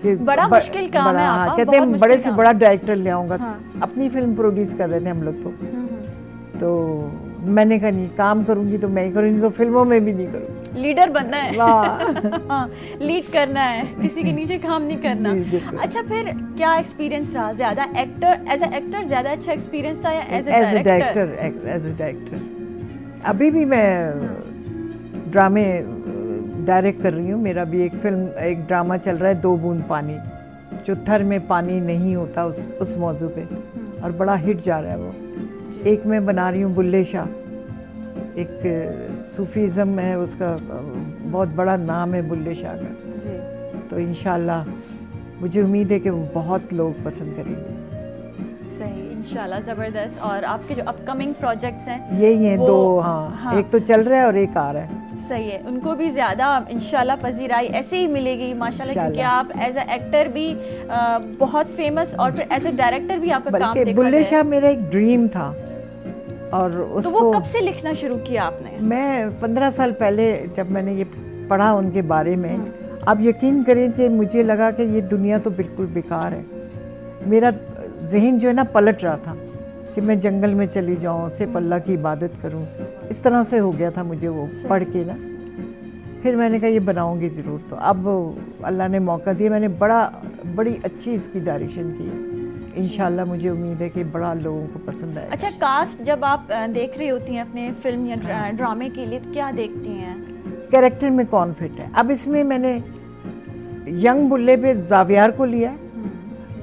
कि बड़ा मुश्किल काम है आपा, कहते हैं बड़े से बड़ा डायरेक्टर ले आऊँगा। अपनी फिल्म प्रोड्यूस कर रहे थे हम लोग तो मैंने कहा नहीं, काम करूँगी तो मैं ही करूँगी, तो फिल्मों में भी नहीं करूँगी। लीडर बनना है। हाँ, लीड करना है, किसी के नीचे काम नहीं करना। अच्छा, फिर क्या एक्सपीरियंस रहा? ज्यादा एज अ एक्टर ज्यादा अच्छा एक्सपीरियंस था या एज अ डायरेक्टर? अभी भी मैं ड्रामे डायरेक्ट कर रही हूँ। मेरा भी एक ड्रामा चल रहा है, 2 बूंद पानी, जो थर में पानी नहीं होता, उस मौजू पे, और बड़ा हिट जा रहा है वो। एक मैं बना रही हूँ बुल्ले शाह, एक सूफीज़म है उसका, बहुत बड़ा नाम है बुल्ले शाह का। तो इंशाल्लाह मुझे उम्मीद है कि वो बहुत लोग पसंद करेंगे। सही, इंशाल्लाह। ज़बरदस्त। और आपके जो अपकमिंग प्रोजेक्ट्स हैं यही हैं 2, हाँ, एक तो चल रहा है और एक आ रहा है। सही है, उनको भी ज़्यादा इंशाल्लाह पजीराई ऐसे ही मिलेगी माशाल्लाह, क्योंकि आप एज अ एक्टर भी बहुत फेमस, और फिर एज अ डायरेक्टर भी आपका काम देखा। बुल्ले शाह मेरा एक ड्रीम था, और उसको, तो वो कब से लिखना शुरू किया आपने? मैं 15 साल पहले जब मैंने ये पढ़ा उनके बारे में, आप यकीन करें कि मुझे लगा कि ये दुनिया तो बिल्कुल बेकार है। मेरा जहन जो है ना पलट रहा था कि मैं जंगल में चली जाऊँ, सिर्फ अल्लाह की इबादत करूँ, इस तरह से हो गया था मुझे वो पढ़ के ना। फिर मैंने कहा ये बनाऊँगी ज़रूर। तो अब अल्लाह ने मौका दिया, मैंने बड़ी अच्छी इसकी डायरेक्शन की। इंशाल्लाह मुझे उम्मीद है कि बड़ा लोगों को पसंद आएगा। अच्छा, कास्ट जब आप देख रही होती हैं अपने फिल्म या ड्रामे के लिए, तो क्या देखती हैं? कैरेक्टर में कौन फिट है। अब इसमें मैंने यंग बुल्ले पे जावियार को लिया है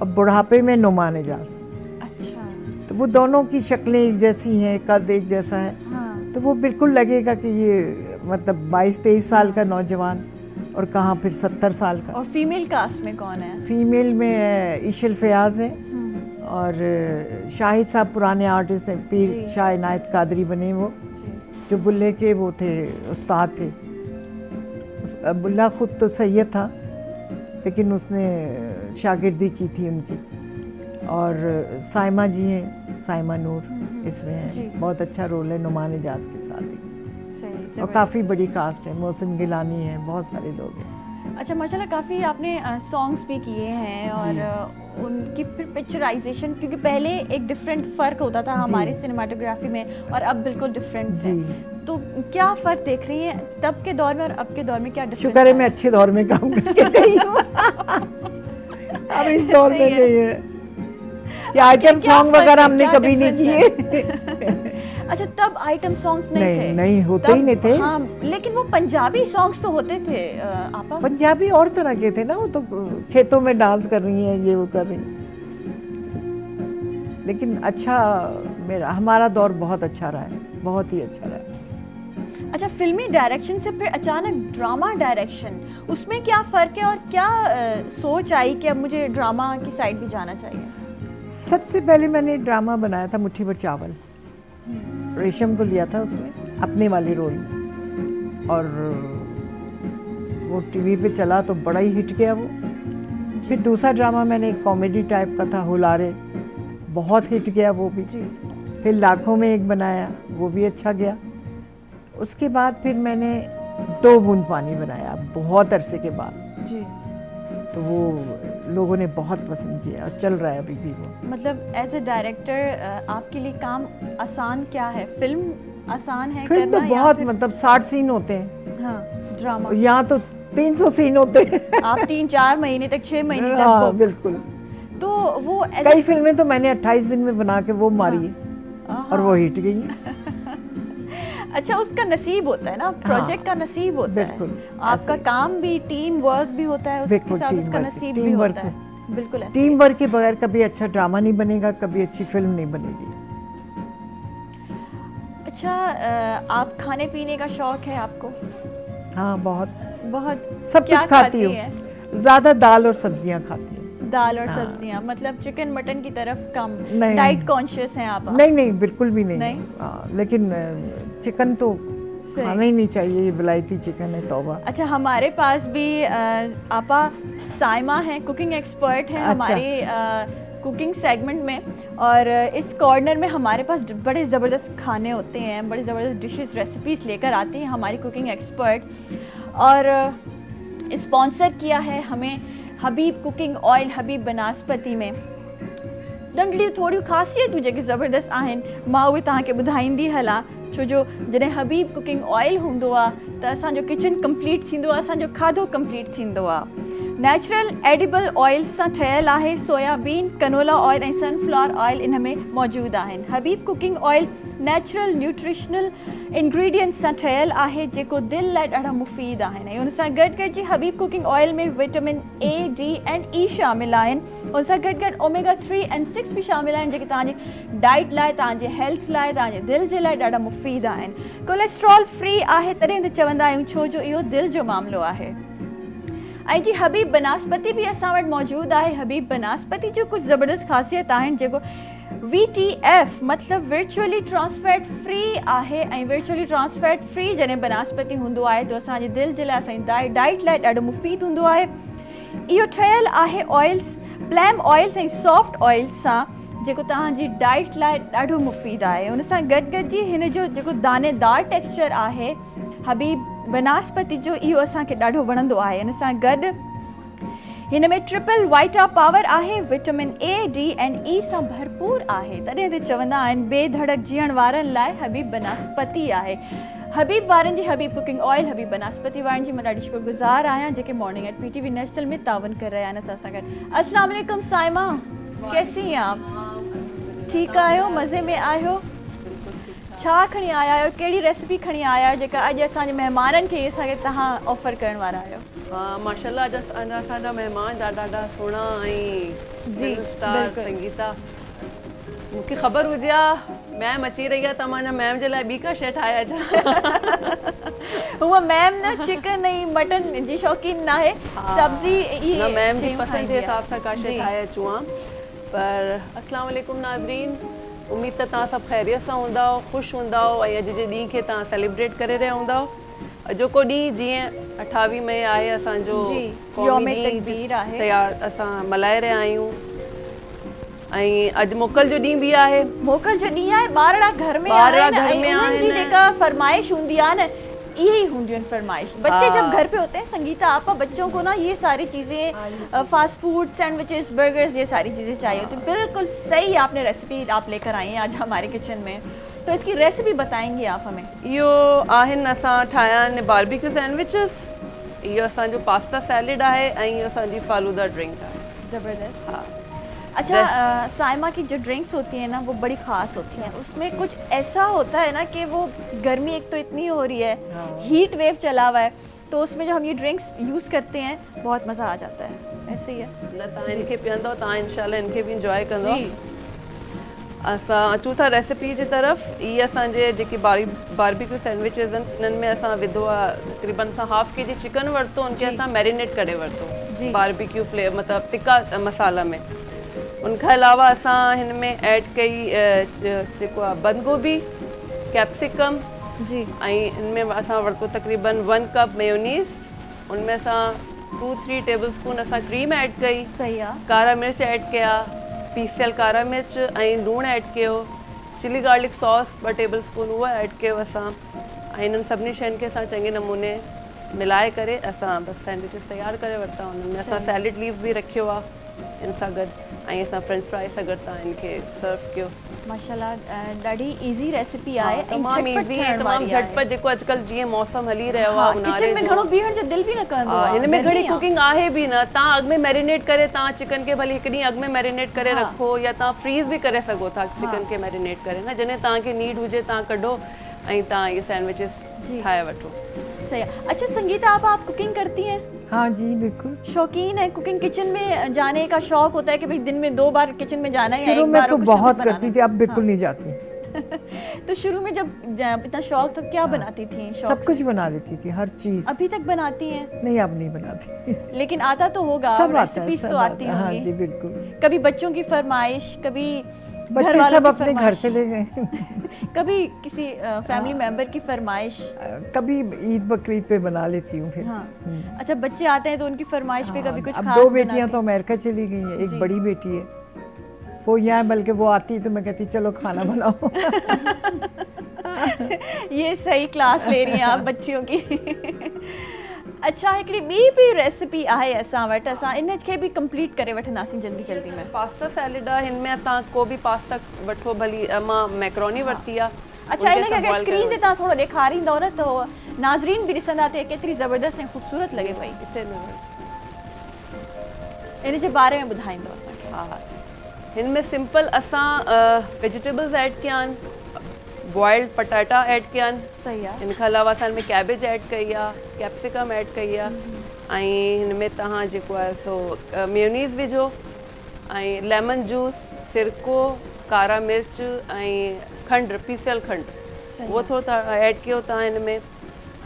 और बुढ़ापे में नुमान एजाज। अच्छा। तो वो दोनों की शक्लें एक जैसी हैं, कद एक जैसा है, हाँ। तो वो बिल्कुल लगेगा कि ये मतलब 22-23 साल का नौजवान और कहाँ फिर 70 साल का। और फीमेल कास्ट में कौन है? फीमेल में इशल फयाज है और शाहिद साहब पुराने आर्टिस्ट हैं, पीर शाह इनायत कादरी बने वो, जो बुल्ले के वो थे, उस्ताद थे। बुल्ला खुद तो सैयद था लेकिन उसने शागिर्दी की थी उनकी। और साइमा जी हैं, साइमा नूर इसमें है, बहुत अच्छा रोल है नुमान एजाज के साथ ही। और काफ़ी बड़ी कास्ट है, मोहसिन गिलानी है, बहुत सारे लोग हैं। अच्छा माशाल्लाह, काफ़ी आपने सॉन्ग्स भी किए हैं और उनकी फिर पिक्चराइजेशन, क्योंकि पहले एक डिफरेंट फ़र्क होता था हमारी सिनेमाटोग्राफी में और अब बिल्कुल डिफरेंट है। तो क्या फ़र्क देख रही हैं तब के दौर में और अब के दौर में? क्या डिफरेंस? शुक्र है मैं अच्छे दौर में काम करके गई हूँ। अब इस दौर में नहीं है, ये आइटम सॉन्ग वगैरह हमने कभी नहीं किए। अच्छा, तब आइटम सॉन्ग्स नहीं थे? नहीं होते ही नहीं थे। हाँ, लेकिन वो पंजाबी सॉन्ग्स तो होते थे आपा। पंजाबी और तरह के थे ना, वो तो खेतों में डांस कर रही हैं, ये वो कर रही हैं। लेकिन अच्छा, हमारा दौर बहुत अच्छा रहा है, बहुत ही अच्छा रहा है। अच्छा, फिल्मी डायरेक्शन से फिर अचानक ड्रामा डायरेक्शन, उसमें क्या फ़र्क है और क्या सोच आई कि अब मुझे ड्रामा की साइड भी जाना चाहिए? सबसे पहले मैंने ड्रामा बनाया था मुट्ठी भर चावल, रेशम को लिया था उसमें अपने वाले रोल में, और वो टीवी पे चला तो बड़ा ही हिट गया वो। फिर दूसरा ड्रामा मैंने एक कॉमेडी टाइप का था, हुलारे, बहुत हिट गया वो भी। फिर लाखों में एक बनाया, वो भी अच्छा गया। उसके बाद फिर मैंने 2 बूंद पानी बनाया बहुत अरसे के बाद जी, तो वो लोगों ने बहुत पसंद किया और चल रहा है अभी भी वो। मतलब एज ए डायरेक्टर आपके लिए काम आसान क्या है? फिल्म आसान है फिल्म करना? तो बहुत मतलब 60 सीन होते हैं। हाँ, ड्रामा यहाँ तो 300 सीन होते हैं। आप 3-4 महीने तक, 6 महीने तक। हाँ, बिल्कुल। तो वो कई फिल्में तो मैंने 28 दिन में बना के वो मारी है और वो हिट गई। अच्छा, उसका नसीब होता है ना, प्रोजेक्ट का नसीब होता है। आपका काम भी, टीम वर्क भी होता है, उसके साथ उसका नसीब भी होता है। बिल्कुल, टीम वर्क के बगैर कभी अच्छा ड्रामा नहीं बनेगा, कभी अच्छी फिल्म नहीं बनेगी। अच्छा, आप खाने पीने का शौक है आपको? हाँ, बहुत बहुत। सब कुछ खाती हूँ, ज्यादा दाल और सब्जियाँ खाती हूँ। दाल और सब्जियाँ, मतलब चिकन मटन की तरफ कम? डाइट कॉन्शियस हैं आप? नहीं, बिल्कुल भी नहीं। लेकिन चिकन तो खाना ही नहीं चाहिए, ये विलायती चिकन है, तौबा। अच्छा, हमारे पास भी आपा साइमा है, कुकिंग एक्सपर्ट हैं हमारे कुकिंग सेगमेंट में, और इस कॉर्नर में हमारे पास बड़े ज़बरदस्त खाने होते हैं, बड़े ज़बरदस्त डिशेस, रेसिपीज़ लेकर आती हैं हमारी कुकिंग एक्सपर्ट। और स्पॉन्सर किया है हमें हबीब कुकिंग ऑयल, हबीब बनास्पति में। दंडली थोड़ी ख़ासियत हुजे कि ज़बरदस्त आहिनि, मां उहे तव्हांखे ॿुधाईंदी हलां। छो जो जॾहिं हबीब कुकिंग ऑयल हूंदो आहे त असांजो किचन कंप्लीट थींदो आहे, असांजो खाधो कंप्लीट थींदो आहे। नेचुरल एडिबल ऑयल सां ठहियल आहे, सोयाबीन, कनोला ऑयल ऐं सनफ्लावर ऑयल इन में मौजूदु आहिनि। Habib cooking oil natural nutritional ingredients सां ठहियल आहे, जेको दिलि लाइ ॾाढा मुफ़ीद आहिनि। ऐं उन सां गॾु गॾु जी हबीब कुकिंग ऑयल में vitamin A, D and E शामिल आहिनि। उन सां गॾु गॾु ओमेगा 3 एंड 6 भी शामिल आहिनि, जेके तव्हांजी डाइट लाइ, तव्हांजे हेल्थ लाइ, तव्हांजे दिलि जे लाइ ॾाढा मुफ़ीद आहिनि। कोलेस्ट्रॉल फ्री आहे, तॾहिं त चवंदा आहियूं, छो जो इहो दिलि जो मामिलो आहे। ऐं जी हबीब बनास्पति भी असां वटि मौजूदु आहे। हबीब बनास्पति जो कुछ ज़बरदस्त ख़ासियत आहिनि, जेको VTF मतलब वर्चुअली ट्रांसफैट फ्री आहे। ऐं वर्चुअली ट्रांसफैट फ्री जॾहिं बनास्पति हूंदो आहे त असांजे दिलि जे लाइ, असांजी डाइट लाइ ॾाढो मुफ़ीद हूंदो आहे। इहो ठहियल आहे ऑयल्स, प्लैम ऑयल्स ऐं सॉफ्ट ऑयल्स सां, जेको तव्हांजी डाइट लाइ ॾाढो मुफ़ीद आहे। उन सां गॾु गॾु जी हिन जो जेको दानेदार टेक्सचर आहे हबीब बनास्पति जो, इहो असांखे ॾाढो वणंदो आहे। इन सां गॾु हिन में ट्रिपल वाइटा पावर आहे, vitamin A, D and E सां भरपूर आहे, तॾहिं त चवंदा आहिनि बेधड़क जीअण वारनि लाइ हबीब बनास्पति आहे। हबीब वारनि जी, हबीब कुकिंग ऑयल, हबीब बनास्पति वारनि जी मां ॾाढी शुक्रगुज़ार आहियां, जेके मॉर्निंग एट PTV नेशनल में तावन करे रहिया आहिनि असां सां गॾु। अस्सलाम वालेकुम साइमा, कैसी हैं आप? ठीकु आहियो? मज़े में आहियो? छा खणी आया आहियो? कहिड़ी रेसिपी खणी आया आहियो जेका अॼु असांजे महिमाननि खे असांखे तव्हां ऑफर करण वारा आहियो? हाँ माशाल्लाह अॼु असांजा महिमान ॾाढा सुहिणा ऐं जी, स्टार बिल्कुलु। संगीता मूंखे ख़बर हुजे मैम अची रही आहे त मां मैम जे लाइ ॿी का शइ ठाहे अचां। वो मैम ना चिकन नहीं मटन जी शौकीन ना है, सब्जी ये न मैम जी शयूं पसंद खाईंदी जे आहे। हिसाब सां का शइ जी। ठाहे अचूं हा। पर अस्सलाम वालेकुम नाज़रीन, उम्मीद त तव्हां सभु ख़ैरियत सां हूंदा ख़ुशि हूंदा ऐं अॼु जे ॾींहं खे तव्हां सेलिब्रेट करे रहिया हूंदा। अॼोको ॾींहुं जीअं 28 मई आहे असांजो जी, क़ौमी यौम ॾींहुं तकबीर आहे। तयार असां मल्हाए रहिया आहियूं ऐं अॼु मोकल जो ॾींहुं बि आहे। मोकल जो ॾींहुं आहे, ॿारड़ा घर में ॿारड़ा आहिनि घर ऐं में उन्हनि जी आहिनि। जेका फरमाइश हूंदी आहे न, यही हूंदियूं आहिनि फरमाइश। बच्चे जब घर पे होते हैं संगीता आपा, बच्चों को ना ये सारी चीज़ें फास्ट फूड, सैंडविचेस, बर्गर्स, ये सारी चीज़ें चाहिए होती हैं। बिल्कुल सही आपने रेसिपी आप लेकर आई हैं आज हमारे किचन में, तो इसकी रेसिपी बताएंगी आप हमें? इहो आहिनि असां ठाहिया आहिनि बारबेक्यू सैंडविचेस, इहो असांजो पास्ता सैलेड आहे ऐं इहो असांजी फालूदा ड्रिंक आहे। ज़बरदस्त। हाँ अच्छा, साइमा की जो ड्रिंक्स होती हैं ना वो बड़ी ख़ास होती हैं, उसमें कुछ ऐसा होता है ना कि वो गर्मी एक तो इतनी हो रही है, हीट वेव चला हुआ है, तो उसमें जो हम ये ड्रिंक्स यूज़ करते हैं बहुत मज़ा आ जाता है। ऐसे ही है न तव्हां इनखे पीअंदव तव्हां इंशाल्लाह इनखे बि इंजॉय कंदव। असां अचूं था रेसिपी जी तरफ़। इहे असांजे जेके बारबेक्यू सैंडविचेस आहिनि इन्हनि में असां विधो आहे तक़रीबन असां हाफ के जी चिकन वरितो, उनखे असां मैरिनेट करे वरितो बारबेक्यू फ्लेवर मतिलबु तिक्का मसाला में। उनखां अलावा असां हिन में ऐड कई जेको आहे बंद गोभी, कैप्सिकम जी, ऐं इनमें असां वरितो तक़रीबन 1 कप मेयोनीज़, उनमें असां 2-3 टेबल स्पून असां क्रीम ऐड कई, सही आहे। कारा मिर्च ऐड कया, पीसियल कारा मिर्च ऐं लूणु ऐड कयो, chilli garlic sauce 2 tablespoon उहो ऐड कयो असां, ऐं इन्हनि सभिनी शयुनि खे असां चङे नमूने मिलाए करे असां बसि सैंडविचिस तयारु करे वरिता। हुननि में असां सैलेड लीव बि रखियो आहे इन सां गॾु, ऐं असां फ्रेंच फ्राई सां गॾु तव्हां इनखे सर्व कयो। माशाल्लाह ॾाढी इजी रेसिपी आहे, तमामु ईज़ी ऐं तमामु झटपट, जेको अॼुकल्ह जीअं मौसम हली रहियो आहे किचन में घणो बीहण जो दिलि बि न कंदो आहे। हिन में घणी कुकिंग आहे बि न। तव्हां अॻु में मैरिनेट करे तव्हां चिकन खे भली हिकु ॾींहुं अॻु में मैरिनेट करे रखो, या तव्हां फ्रीज़ बि करे सघो था चिकन खे मैरिनेट करे न, जॾहिं तव्हांखे नीड हुजे तव्हां कढो ऐं तव्हां इहे सैंडविचिस ठाहे वठो। सही है। अच्छा संगीता, आप कुकिंग करती हैं? हाँ जी बिल्कुल, शौकीन है कुकिंग? किचन में जाने का शौक होता है कि भाई दिन में 2 बार किचन में जाना है? शुरू में तो बहुत करती थी, अब बिल्कुल नहीं जाती। तो शुरू में जब इतना शौक तो क्या बनाती थी? सब कुछ बना लेती थी, हर चीज। अभी तक बनाती हैं? नहीं, अब नहीं बनाती। लेकिन आता तो होगा, सब आता है, रेसिपीज सब तो आती आता है। हाँ होंगी। जी बिल्कुल। कभी बच्चों की फरमाइश, कभी बच्चे सब अपने घर चले गए। कभी किसी फैमिली मेंबर की फरमाइश? कभी ईद बकरीद पे बना लेती हूँ फिर। हाँ। अच्छा, बच्चे आते हैं तो उनकी फरमाइश पे कभी कुछ अब खास 2 बेटियां बनाते तो अमेरिका चली गई हैं, एक बड़ी बेटी है वो यहाँ, बल्कि वो आती तो मैं कहती चलो खाना बनाओ। ये सही क्लास ले रही हैं आप बच्चियों की। अच्छा, हिकिड़ी ॿी बि रेसिपी आहे असां वटि, असां इनखे बि कंप्लीट करे वठंदासीं जल्दी जल्दी में। पास्ता सैलेड आहे, हिन में असां को बि पास्ता वठो, भली मां मैक्रोनी वरिती आहे। अच्छा, इनखे अगरि स्क्रीन ते तव्हां थोरो ॾेखारींदव न त नाज़रीन बि ॾिसंदा त केतिरी ज़बरदस्त ऐं ख़ूबसूरत लॻे पई। इन जे बारे में ॿुधाईंदव असांखे? हा, हिन में सिंपल असां वेजिटेबल्स ऐड कया आहिनि, बॉइल्ड पटाटा ऐड कया आहिनि। सही आहे। हिन खां अलावा असां हिन में कैबेज ऐड कई आहे, कैप्सिकम ऐड कई आहे, ऐं हिन में तव्हां जेको आहे सो मेयोनीज़ विझो, ऐं लेमन जूस, सिरको, कारा मिर्च ऐं खंडु, पीसियल खंडु, उहो थोरो तव्हां ऐड कयो तव्हां हिन में,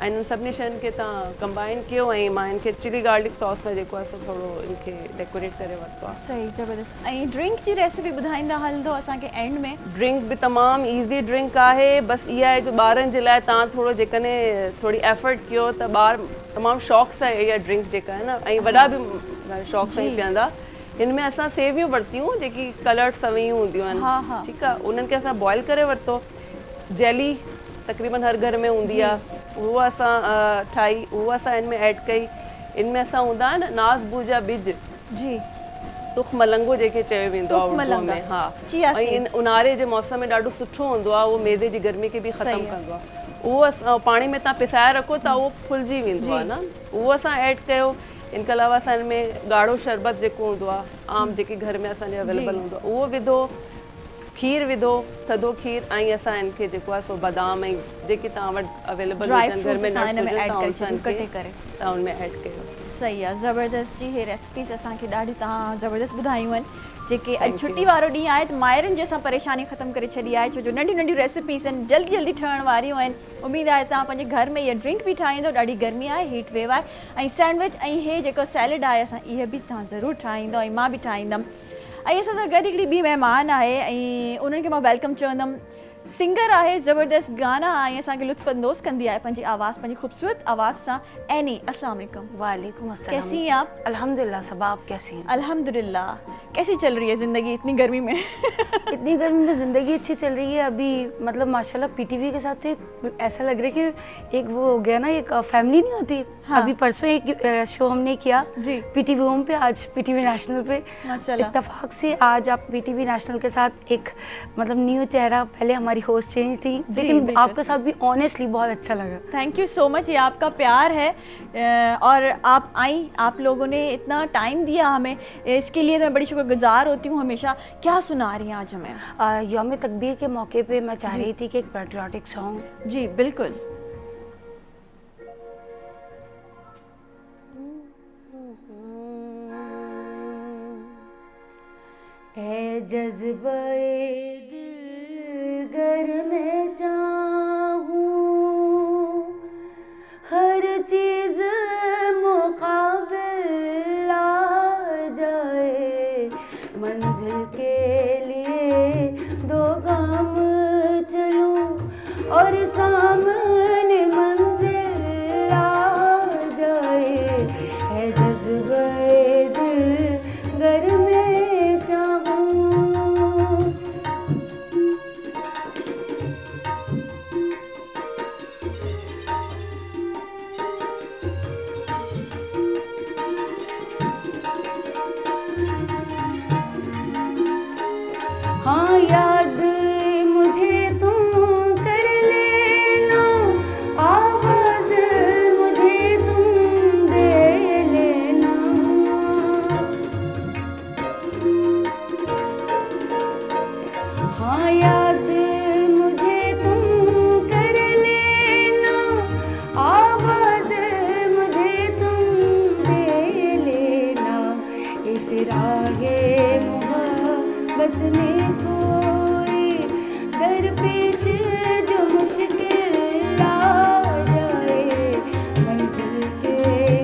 ऐं इन्हनि सभिनी शयुनि खे तव्हां कंबाइन कयो, ऐं मां इनखे चिली गार्लिक सॉस सां जेको आहे सो थोरो इनखे डेकोरेट करे वरितो आहे। सही, ज़बरदस्त। ऐं ड्रिंक जी रेसिपी ॿुधाईंदा हलंदो असांखे एंड में? ड्रिंक बि तमामु ईज़ी ड्रिंक आहे, बसि इहा आहे जो ॿारनि जे लाइ तव्हां थोरो जेकॾहिं थोरी एफर्ट कयो त ॿार तमामु शौक़ सां इहा ड्रिंक जेका आहे न, ऐं वॾा बि शौक़ सां ई पीअंदा। हिन में असां सेवियूं वरितियूं जेकी कलर्ड सवइयूं हूंदियूं आहिनि, ठीकु आहे, उन्हनि खे असां बॉइल करे वरितो। जेली तक़रीबन हर घर में हूंदी आहे, उहो असां ठाही, उहो असां हिन में ऐड कई। इनमें असां हूंदा आहिनि नाज़बू जा बिज, जी, तुख मलंगो जेके चयो वेंदो आहे उर्दू में। हा, ऐं इन ऊन्हारे जे मौसम में ॾाढो सुठो हूंदो आहे, उहो मैदे जी गर्मी खे बि ख़तमु कंदो आहे। उहो असां पाणी में तव्हां पिसाए रखो त उहो फुलिजी वेंदो आहे न, उहो असां ऐड कयो। इन खां अलावा असां हिन में ॻाढ़ो शरबत जेको हूंदो आहे, आम जेके घर में असांजे अवेलेबल हूंदो आहे, उहो विधो, खीर विधो, थधो खीर, ऐं असां इनखे जेको आहे सो बादाम ऐं जेके तव्हां वटि अवेलेबल हुजनि घर में नट्स हुजनि तव्हां हुनमें ऐड कयो। सही आहे, ज़बरदस्त जी। हे रेसिपीज़ असांखे ॾाढी तव्हां ज़बरदस्त ॿुधायूं आहिनि, जेके अॼु छुटी वारो ॾींहुं आहे त माइरुनि जे असां परेशानी ख़तमु करे छॾी आहे, छो जो नंढियूं नंढियूं रेसिपीज़ आहिनि, जल्दी जल्दी ठहण वारियूं आहिनि। उमेद आहे तव्हां पंहिंजे घर में इहा ड्रिंक बि ठाहींदो, ॾाढी गर्मी आहे, हीट वेव आहे, ऐं सैंडविच ऐं हे जेको सैलड आहे असां इहे बि तव्हां ज़रूरु ठाहींदो ऐं मां बि ठाहींदमि। ऐं असां सां गॾु हिकिड़ी ॿी महिमान आहे ऐं उन्हनि खे मां वेलकम चवंदमि। सिंगर आहे, ज़बरदस्त गाना ऐं असांखे लुत्फ़ अंदोज़ कंदी आहे पंहिंजी आवाज़, पंहिंजी ख़ूबसूरत आवाज़ सां। एनी, अस्सलाम वालेकुम। वालेकुम अस्सलाम। कैसी हैं आप? अल्हम्दुलिल्लाह, सब आप कैसी हैं? अल्हम्दुलिल्लाह। कैसी चल रही है ज़िंदगी इतनी गर्मी में? इतनी गर्मी में ज़िंदगी अच्छी चल रही है अभी, मतलब माशाल्लाह पीटीवी के साथ तो ऐसा लग रहा है कि एक वो हो गया ना, एक फैमिली नहीं होती। हाँ। अभी परसों एक शो हमने किया जी। पीटीवी होम पे, आज पीटीवी नेशनल पे। माशाल्लाह। इत्तेफाक से आज आप पीटीवी नेशनल के साथ एक मतलब न्यू चेहरा, पहले हमारी होस्ट चेंज थी, लेकिन बिल्कुल। आपके साथ भी ऑनेस्टली बहुत अच्छा लगा। थैंक यू सो मच, ये आपका प्यार है और आप आई, आप लोगों ने इतना टाइम दिया हमें, इसके लिए तो मैं बड़ी शुक्रगुजार होती हूँ हमेशा। क्या सुना रही हैं आज हमें? यौम तकबीर के मौके पे मैं चाह रही थी कि एक पैट्रियोटिक सॉन्ग। जी बिल्कुल। है जज्बे दिल गर में चाहूं, हर चीज मुकाबिल आ जाए, मंजिल के लिए दो गाम चलूं और सामने मंजिल आ जाए, है जज्बे दिल गर में चाहूं। हाँ याद मुझे तुम कर लेना, आवाज मुझे तुम दे लेना, हाँ याद मुझे तुम कर लेना, आवाज मुझे तुम दे लेना, इस राहे मोहब्बत में कोई दरपेश जो मुश्किल आ जाए, मंजिल के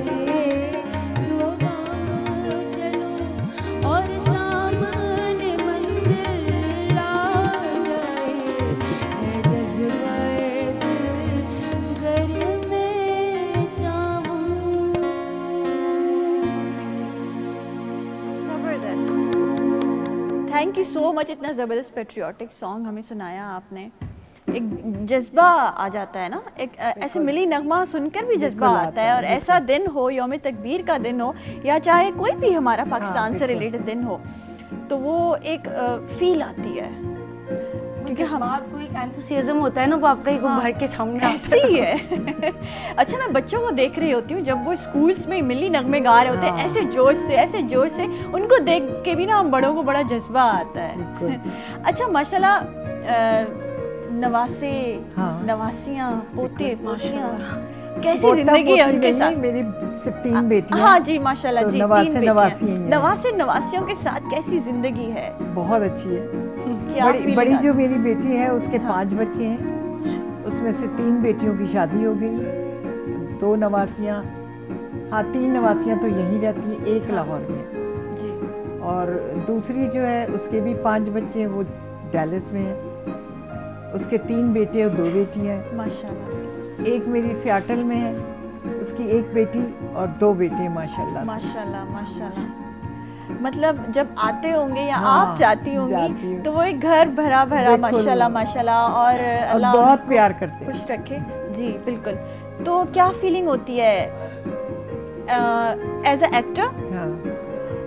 लिए दो गाम चलो और सामने मंजिल आ जाए, है जज्बे दिल गर में चाहूं। थैंक यू सो मच, इतना ज़बरदस्त पेट्रियाटिक सॉन्ग हमें सुनाया आपने। एक जज्बा आ जाता है ना, एक ऐसे मिली नगमा सुनकर भी जज्बा आता है, और ऐसा दिन हो, यौम तकबीर का दिन हो या चाहे कोई भी हमारा पाकिस्तान से रिलेटेड दिन हो, तो वो एक फील आती है, क्योंकि हम बात को एक एंथुसियाज्म होता है ना, वो आपका ही भर के सामने ऐसे ही है। अच्छा, मैं बच्चों को देख रही होती हूँ जब वो स्कूल्स में मिली नगमे गा रहे होते हैं, ऐसे जोश से उनको देख के भी ना हम बड़ों को बड़ा जज्बा आता है। अच्छा माशाल्लाह, नवासे, नवासियाँ, पोते पोतियाँ, कैसी जिंदगी है उनके साथ? मेरी सिर्फ 3 बेटियां। हाँ जी माशाल्लाह जी, 3 बेटियां। नवासे नवासियों के साथ कैसी जिंदगी है? बहुत अच्छी है। क्या बड़ी जो मेरी बेटी है उसके 5 बच्चे हैं, उसमें से 3 बेटियों की शादी हो गई, 2 नवासियाँ, हाँ 3 नवासियाँ तो यहीं रहती हैं, 1 लाहौर में जी, और दूसरी जो है उसके भी 5 बच्चे हैं, वो डैलस में है, उसके 3 बेटे और 2 बेटी हैं माशाल्लाह। एक मेरी सियाटल में है, उसकी 1 बेटी और 2 बेटे माशाल्लाह माशाल्लाह माशाल्लाह। मतलब जब आते होंगे या आप जाती होंगी तो वो एक घर भरा भरा माशाल्लाह माशाल्लाह, और अल्लाह बहुत प्यार करते हैं, खुश रखे जी बिल्कुल। तो क्या फीलिंग होती है एज अ एक्टर,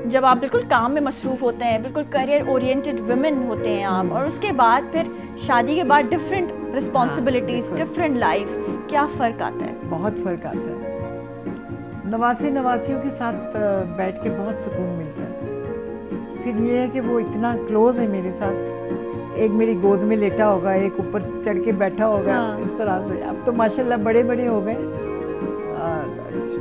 जब आप बिल्कुल काम में मसरूफ़ होते हैं, बिल्कुल करियर ओरिएंटेड वुमेन होते हैं आप, और उसके बाद फिर शादी के बाद डिफरेंट रिस्पॉन्सिबिलिटीज, डिफरेंट लाइफ, क्या फ़र्क आता है? बहुत फ़र्क आता है। नवासियों के साथ बैठ के बहुत सुकून मिलता है। फिर ये है कि वो इतना क्लोज है मेरे साथ, एक मेरी गोद में लेटा होगा, एक ऊपर चढ़ के बैठा होगा, इस तरह से। अब तो माशाल्लाह बड़े बड़े हो गए,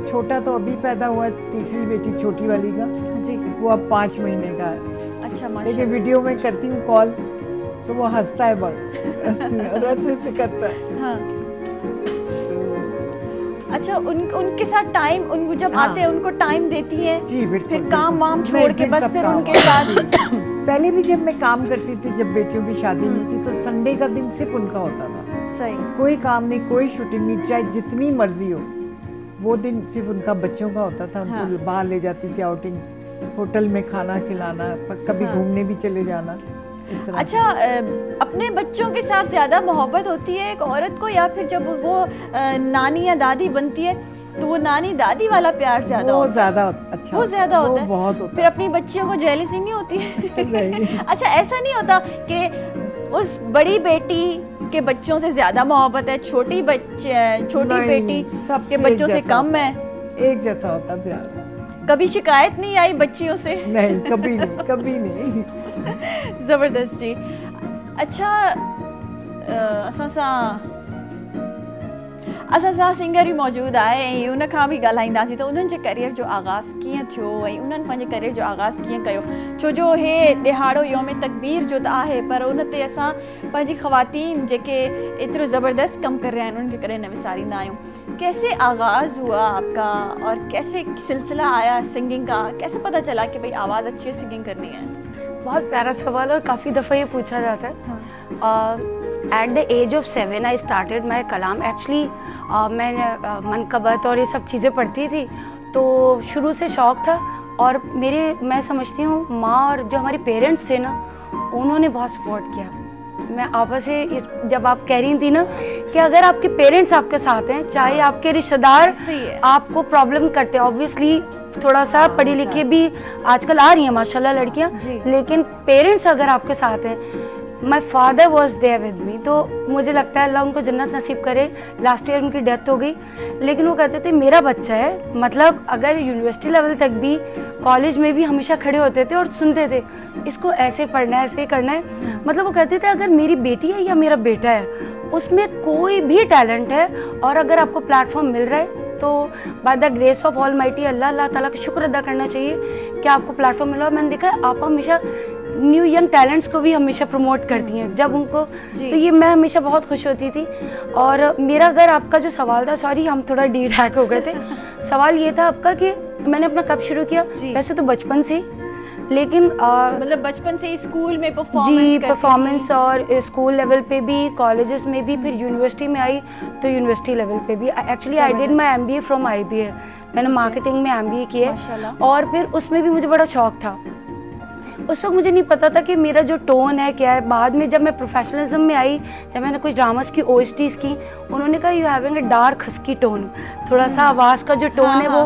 छोटा तो अभी पैदा हुआ है, तीसरी बेटी छोटी वाली का जी। वो अब 5 महीने का है। अच्छा लेकिन माशाल्लाह। वीडियो में करती हूँ कॉल तो वो हंसता है बड़ और ऐसे करता है। हाँ। अच्छा उनके साथ टाइम, उनको जब हाँ। आते हैं उनको टाइम देती हैं? जी बिल्कुल। फिर काम वाम नहीं, छोड़ के बस सब फिर काम उनके वाम, साथ? जी। पहले भी जब मैं काम करती थी, जब बेटियों की शादी नहीं थी, तो संडे का दिन सिर्फ उनका होता था। सही। कोई काम नहीं, कोई शूटिंग नहीं, चाहे जितनी मर्जी हो, वो दिन सिर्फ उनका बच्चों का होता था। उनको हाँ। बाहर ले जाती थी आउटिंग, होटल में खाना खिलाना, कभी हाँ। घूमने भी चले जाना, इस तरह अच्छा अपने बच्चों के साथ ज्यादा मोहब्बत होती है एक औरत को, या फिर जब वो नानी या दादी बनती है तो वो नानी दादी वाला प्यार ज्यादा वो होता है? ज्यादा अच्छा, वो ज्यादा वो होता है? बहुत होता फिर अपनी बच्चियों को जेलसी नहीं होती है? नहीं। अच्छा ऐसा नहीं होता कि उस बड़ी बेटी के बच्चों से ज्यादा मोहब्बत है, छोटी नहीं, बेटी सबसे के बच्चों एक से जैसा कम होता है? एक जैसा होता प्यार। कभी शिकायत नहीं आई बच्चियों से? नहीं, कभी नहीं, कभी नहीं। जबरदस्त जी। अच्छा असां सां सिंगर ही मौजूद आहे ऐं उन खां बि ॻाल्हाईंदासीं त उन्हनि जे करियर जो आगाज़ कीअं थियो ऐं उन्हनि पंहिंजे करियर जो आगाज़ कीअं कयो। छो जो हे ॾिहाड़ो यौम तकबीर जो त आहे, पर उन ते असां पंहिंजी ख़वातीन जेके एतिरो ज़बरदस्त कमु करे रहिया आहिनि उन्हनि खे कॾहिं न विसारींदा आहियूं। कैसे आगाज़ हुआ आपका और कैसे सिलसिला आया सिंगिंग का, कैसे पता चला कि भाई आवाज़ अच्छी सिंगिंग करनी है? बहुत प्यारा सवाल और काफ़ी दफ़ा ये पूछा जाता है। At the age of 7 I started my कलाम। एक्चुअली मैं मनकबत और ये सब चीज़ें पढ़ती थी, तो शुरू से शौक़ था। और मैं समझती हूँ माँ और जो हमारे पेरेंट्स थे ना, उन्होंने बहुत सपोर्ट किया। मैं आपस से जब आप कह रही थी ना कि अगर आपके पेरेंट्स आपके साथ हैं, चाहे आपके रिश्तेदार आपको प्रॉब्लम करते हैं, ऑब्वियसली थोड़ा सा पढ़ी लिखी भी आजकल आ रही हैं माशाल्लाह लड़कियां, लेकिन पेरेंट्स अगर आपके साथ हैं, my father was there with me, तो मुझे लगता है अल्लाह उनको जन्नत नसीब करे। लास्ट ईयर उनकी डेथ हो गई, लेकिन वो कहते थे मेरा बच्चा है, मतलब अगर यूनिवर्सिटी लेवल तक भी, कॉलेज में भी हमेशा खड़े होते थे और सुनते थे इसको ऐसे पढ़ना है, ऐसे करना है। मतलब वो कहते थे अगर मेरी बेटी है या मेरा बेटा है, उसमें कोई भी टैलेंट है और अगर आपको प्लेटफॉर्म मिल रहा है तो by the grace of almighty Allah ताला का शुक्र अदा करना चाहिए कि आपको प्लेटफॉर्म मिला। मैंने देखा है आप हमेशा न्यू यंग टैलेंट्स को भी हमेशा प्रमोट करती हैं जब उनको, तो ये मैं हमेशा बहुत खुश होती थी। और मेरा अगर आपका जो सवाल था, सॉरी हम थोड़ा डीरैक हो गए थे, सवाल ये था आपका कि मैंने अपना कब शुरू किया। वैसे तो बचपन से, लेकिन मतलब बचपन से ही स्कूल में परफॉर्मेंस और स्कूल लेवल पे भी, कॉलेजेस में भी, फिर यूनिवर्सिटी में आई तो यूनिवर्सिटी लेवल पे भी। Actually I did my MBA from IBA, मैंने मार्केटिंग में MBA किया और फिर उसमें भी मुझे बड़ा शौक था। उस वक्त मुझे नहीं पता था कि मेरा जो टोन है क्या है। बाद में जब मैं प्रोफेशनलिज्म में आई, जब मैंने कुछ ड्रामास की OSTs की, उन्होंने कहा you having a dark husky tone, थोड़ा सा आवाज़ का जो टोन है वो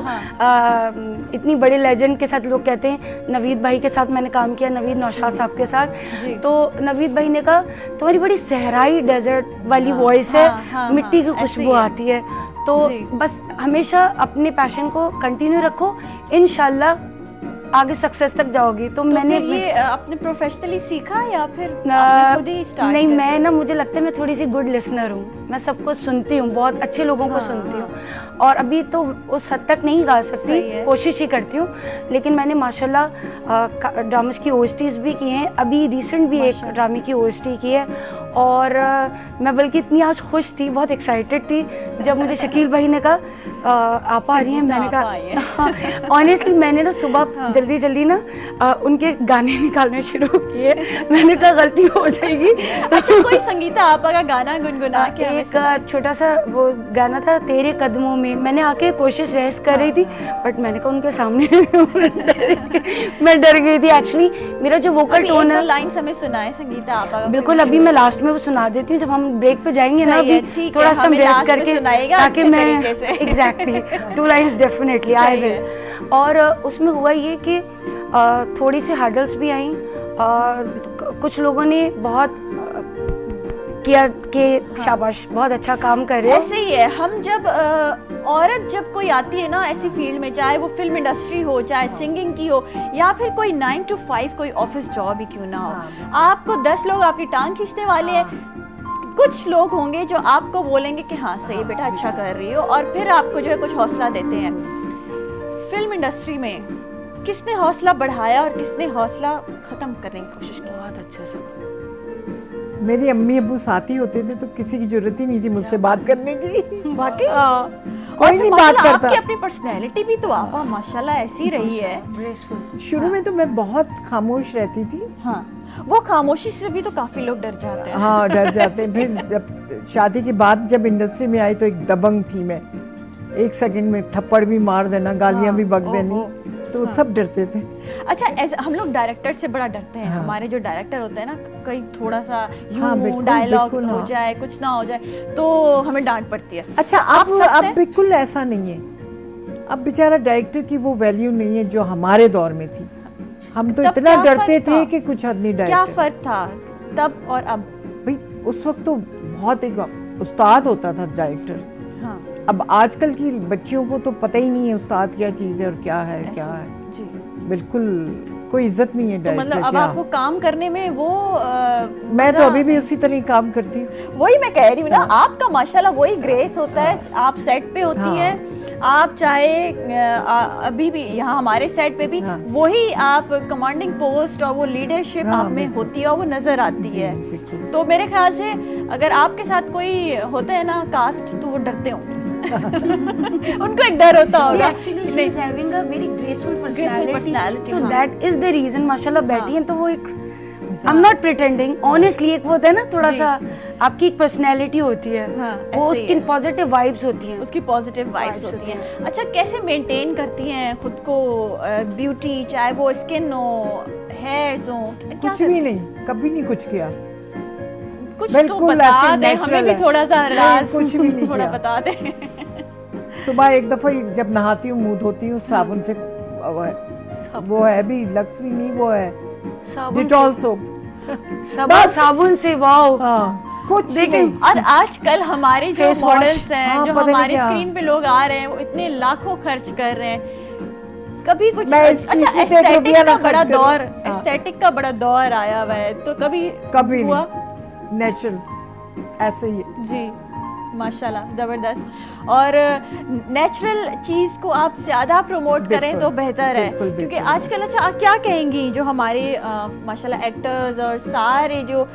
इतनी बड़ी लेजेंड के साथ, लोग कहते हैं नवीद भाई के साथ मैंने काम किया, नवीद नौशाद साहब के साथ, तो नवीद भाई ने कहा तुम्हारी बड़ी सहराई डेजर्ट वाली वॉइस है, मिट्टी की खुशबू आती है, तो बस हमेशा अपने पैशन को कंटिन्यू रखो, इंशाल्लाह आगे सक्सेस तक जाओगी। तो मैंने ये अपने प्रोफेशनली सीखा या फिर खुद ही स्टार्ट? नहीं, मैं ना, मुझे लगता है मैं थोड़ी सी गुड लिसनर हूँ, मैं सबको सुनती हूँ, बहुत अच्छे लोगों को सुनती हूँ, और अभी तो उस हद तक नहीं गा सकती, कोशिश ही करती हूँ। लेकिन मैंने माशाल्लाह ड्रामास की OSTs भी की हैं, अभी रिसेंट भी एक ड्रामे की OST की है। और मैं बल्कि इतनी आज खुश थी, बहुत एक्साइटेड थी जब मुझे शकील भाई ने कहा आप आ रही हैं। मैंने कहा ऑनेस्टली मैंने ना सुबह जल्दी जल्दी ना उनके गाने निकालने शुरू किए। मैंने कहा गलती हो जाएगी। अच्छा, कोई संगीता आपा का गाना गुनगुना के एक छोटा सा वो गाना था तेरे कदमों में, मैंने आके कोशिश रेस कर रही थी, बट मैंने कहा उनके सामने मैं डर गई थी। एक्चुअली मेरा जो वोकल टोन है, लाइन समय सुनाए संगीता आपा का। बिल्कुल, अभी मैं लास्ट में वो सुना देती हूँ, जब हम ब्रेक पे जाएंगे ना, अभी थोड़ा सा रेस करके, ताकि मैं exactly 2 lines definitely I will. और उसमें हुआ ये कि थोड़ी सी हर्डल्स भी आई, कुछ लोगों ने बहुत किया कि शाबाश बहुत अच्छा काम कर रहे हो। ऐसे ही है, हम जब औरत जब कोई आती है ना ऐसी फील्ड में, चाहे वो फिल्म इंडस्ट्री हो, चाहे सिंगिंग की हो, या फिर कोई 9 to 5 कोई ऑफिस जॉब ही क्यों ना हो, आपको 10 लोग आपकी टांग खींचने वाले हैं, कुछ लोग होंगे जो आपको बोलेंगे कि हाँ सही बेटा, अच्छा कर रही हो, और फिर आपको जो है कुछ हौसला देते हैं। फिल्म इंडस्ट्री में किसने हौसला बढ़ाया और किसने हौसला खत्म करने की कोशिश की? बहुत अच्छा सर। मेरी अम्मी अब्बू साथ ही होते थे तो किसी की जरूरत ही नहीं थी मुझसे बात करने की। वाकई कोई नहीं बात करता। आपकी अपनी पर्सनैलिटी भी तो आपा माशाल्लाह ऐसी रही है। ग्रेसफुल। शुरू में तो मैं बहुत खामोश रहती थी। हाँ, वो खामोशी से भी तो काफी लोग डर जाते हैं। हाँ, डर जाते हैं। फिर जब शादी के बाद जब इंडस्ट्री में आई तो एक दबंग थी मैं, 1 सेकंड में थप्पड़ भी मार देना, गालियां भी बक देनी, तो सब डरते थे। अच्छा, ऐसा हम लोग डायरेक्टर से बड़ा डरते हैं। हमारे जो डायरेक्टर होते हैं ना, कहीं थोड़ा सा यूं डायलॉग हो जाए, कुछ ना हो जाए तो हमें डांट पड़ती है। अच्छा, अब बिल्कुल ऐसा नहीं है। अब बेचारा डायरेक्टर की वो वैल्यू नहीं है जो हमारे दौर में थी। हम तो इतना डरते थे कि कुछ हद नहीं। क्या फर्क था तब और अब? भाई उस वक्त तो बहुत एक उस्ताद होता था डायरेक्टर। हाँ। अब आजकल की बच्चियों को तो पता ही नहीं है उस्ताद क्या चीज़ है और क्या है क्या है। जी। बिल्कुल कोई इज्जत नहीं है डायरेक्टर की। मतलब अब आपको काम करने में वो मैं तो अभी भी उसी तरह काम करती हूँ। वही मैं कह रही हूँ ना, आपका माशाल्लाह वही ग्रेस होता है। आप सेट पे होती हैं, आप चाहे अभी भी यहाँ हमारे सेट पे भी वही आप कमांडिंग पोस्ट और वो लीडरशिप आप में होती है और वो नजर आती है। तो मेरे ख्याल से अगर आपके साथ कोई होता है ना कास्ट, तो वो डरते होंगे। उनको एक डर होता होगा। Actually, she is having a very graceful personality. So that is the reason माशाल्लाह बैठी हैं तो वो एक I'm not pretending, honestly एक वो होता है ना थोड़ा सा आपकी एक पर्सनैलिटी होती है, वो उसकी पॉजिटिव वाइब्स होती हैं, उसकी पॉजिटिव वाइब्स होती हैं। अच्छा, कैसे मेंटेन करती हैं खुद को ब्यूटी, चाहे वो स्किन हो, हेयर्स हो? कुछ भी नहीं, कभी नहीं कुछ किया। कुछ तो बता दे हमें भी थोड़ा सा राज, कुछ भी नहीं थोड़ा बता दे। सुबह एक दफा जब नहाती हूँ मुंह धोती हूँ साबुन से, वो है भी लक्स भी नहीं, वो है डिटॉल सोप, साबुन से। वाओ, कुछ नहीं। और आजकल हमारे जो मॉडल्स हैं, जो हमारी स्क्रीन पे लोग आ रहे हैं, वो इतने लाखों खर्च कर रहे हैं। कभी कुछ एस्थेटिक का बड़ा दौर, एस्थेटिक का बड़ा दौर आया हुआ है, तो कभी हुआ नेचुरल ऐसे ही जी? माशाल्लाह, जबरदस्त। और नेचुरल चीज को आप ज्यादा प्रमोट करें तो बेहतर है, क्योंकि आजकल अच्छा आप क्या कहेंगी जो हमारे माशाल्लाह एक्टर्स और सारे जो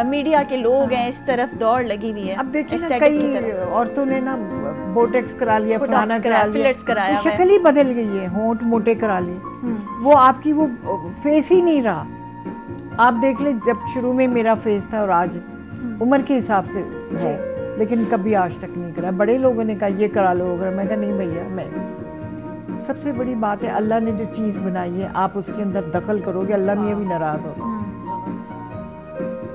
मीडिया के लोग हैं, इस तरफ दौड़ लगी हुई है। अब देखिए ना, कई औरतों ने ना बोटेक्स करा लिया, फलाना करा लिया, फिलर्स कराया, शक्ल ही बदल गई है, होंठ मोटे करा लिए, वो आपकी वो फेस ही नहीं रहा। आप देख लें, जब शुरू में मेरा फेस था और आज उम्र के हिसाब से है, लेकिन कभी आज तक नहीं करा। बड़े लोगों ने कहा ये करा लो, अगर मैं कहा नहीं भैया, मैं सबसे बड़ी बात है अल्लाह ने जो चीज़ बनाई है आप उसके अंदर दखल करोगे, अल्लाह में भी नाराज होगा।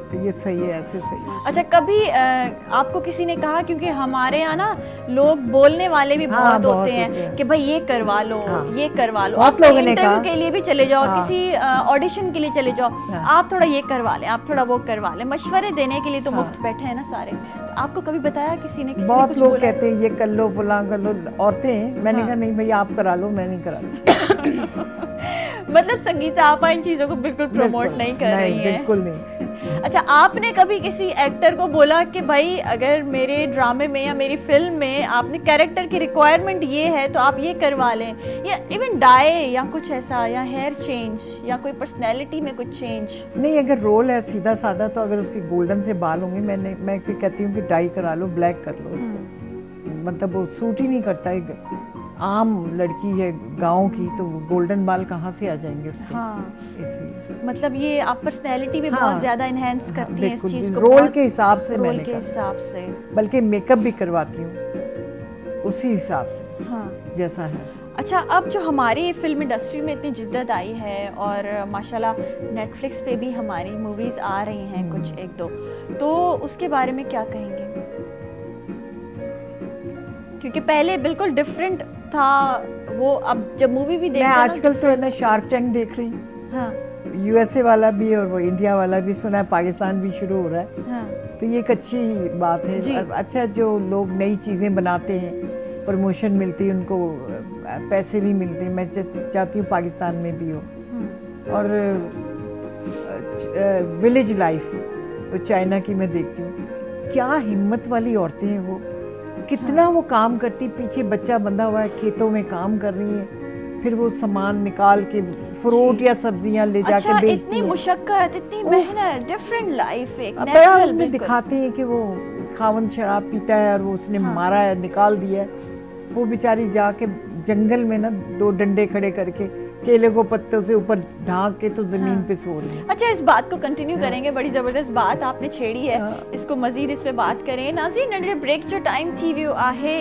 तो ये सही है, ऐसे सही है। अच्छा, कभी आपको किसी ने कहा, क्योंकि हमारे यहाँ ना लोग बोलने वाले भी बहुत होते हैं कि भाई ये करवा लो, ये करवा लो, बहुत लोगों ने कहा, के लिए भी चले जाओ, किसी ऑडिशन के लिए चले जाओ, आप थोड़ा ये करवा लें, आप थोड़ा वो करवा लें, मशवरे देने के लिए तो मुफ्त बैठे हैं ना सारे। तो आपको कभी बताया किसी ने? बहुत लोग कहते हैं ये कर लो, फलां कर लो, औरतें। मैंने कहा नहीं भैया आप करा लो, मैं नहीं कराती। मतलब संगीता आपा इन चीजों को बिल्कुल प्रमोट नहीं कर रही है? बिल्कुल नहीं। अच्छा, आपने कभी किसी एक्टर को बोला कि भाई अगर मेरे ड्रामे में या मेरी फिल्म में आपने कैरेक्टर की रिक्वायरमेंट ये है तो आप ये करवा लें, या इवन डाई या कुछ ऐसा, या हेयर चेंज, या कोई पर्सनैलिटी में कुछ चेंज? नहीं, अगर रोल है सीधा साधा तो अगर उसके गोल्डन से बाल होंगे, मैं कहती हूँ कि डाई करा लो, ब्लैक कर लो उसको। मतलब वो सूट ही नहीं करता है, आम लड़की है गांव की, तो गोल्डन बाल कहाँ से आ जाएंगे उसके? इसलिए मतलब ये आप पर्सनैलिटी भी बहुत ज्यादा इनहेंस करती हैं इस चीज को, रोल के हिसाब से। रोल के हिसाब से, बल्कि मेकअप भी करवाती हूँ उसी हिसाब से जैसा है। अच्छा, अब जो हमारी फिल्म इंडस्ट्री में इतनी जिद्दत आई है और माशाल्लाह नेटफ्लिक्स पे भी हमारी मूवीज आ रही हैं कुछ एक दो, तो उसके बारे में क्या कहेंगे? क्योंकि पहले बिल्कुल डिफरेंट था वो, अब जब मूवी भी देखते हैं, मैं आजकल तो है ना शार्क टैंक देख रही हूँ। यूएसए वाला भी और वो इंडिया वाला भी, सुना है पाकिस्तान भी शुरू हो रहा है। तो ये एक अच्छी बात है। अच्छा, जो लोग नई चीज़ें बनाते हैं, प्रमोशन मिलती है, उनको पैसे भी मिलते हैं। मैं चाहती हूँ पाकिस्तान में भी हो। और विलेज लाइफ वो चाइना की मैं देखती हूँ, क्या हिम्मत वाली औरतें हैं वो, कितना वो काम करती, पीछे बच्चा बंधा हुआ है, खेतों में काम कर रही है, फिर वो सामान निकाल के फ्रूट या सब्जियां ले जाके अच्छा, बेचती इतनी है। मुशक्कत, इतनी मेहनत, डिफरेंट लाइफ, एक बड़ा नेचुरल। उनमें दिखाते हैं कि वो खावन शराब पीता है और वो उसने मारा है, निकाल दिया है, वो बेचारी जाके जंगल में ना 2 डंडे खड़े करके केले को पत्तों से ऊपर ढांक के तो जमीन पे सो रही है। अच्छा, इस बात को कंटिन्यू करेंगे, बड़ी ज़बरदस्त बात आपने छेड़ी है, इसको मज़ीद इस पे बात करें। नाज़रीन, नंढड़े ब्रेक जो टाइम थी वियो आहे,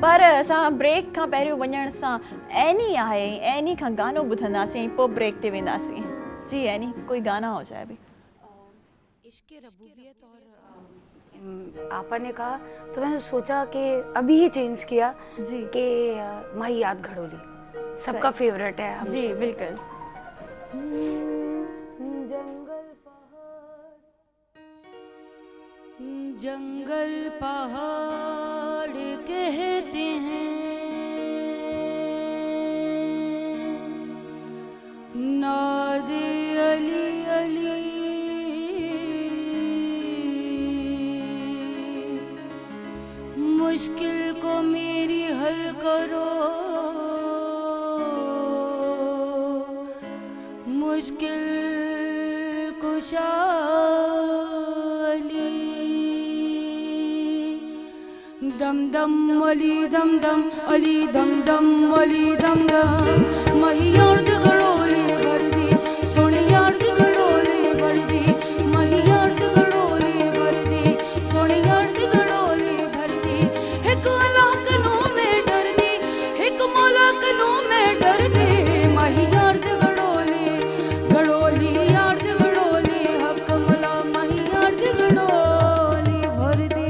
पर असां ब्रेक खां पहिरियों वञण सां एनी आहे, एनी खां गानो ॿुधंदासीं, पोइ ब्रेक ते वेंदासीं। जी एनी, कोई गाना हो जाए भी। इश्क़ रबूबियत और आपा ने कहा तो मैंने सोचा कि अभी ही चेंज किया जी कि माही याद घड़ोली सबका फेवरेट है हम जी बिल्कुल। जंगल पहाड़ कहते हैं, नादे अली अली मुश्किल को मेरी हल करो, मुश्किल कुशा दम दम अली दम दम अली दम दम अली दम दम मही यार्द गड़ोले भर दी सोने यार्द गड़ोले भर दी मही यार्द गड़ोले भर दी सोने यार्द गड़ोले भर दी एक अल्लाह कनो में डर दी एक मौला कनो में डर दी मही यार्द गड़ोले गड़ोली यार्द गड़ोले हक मला मही यार्द गड़ोले भर दी।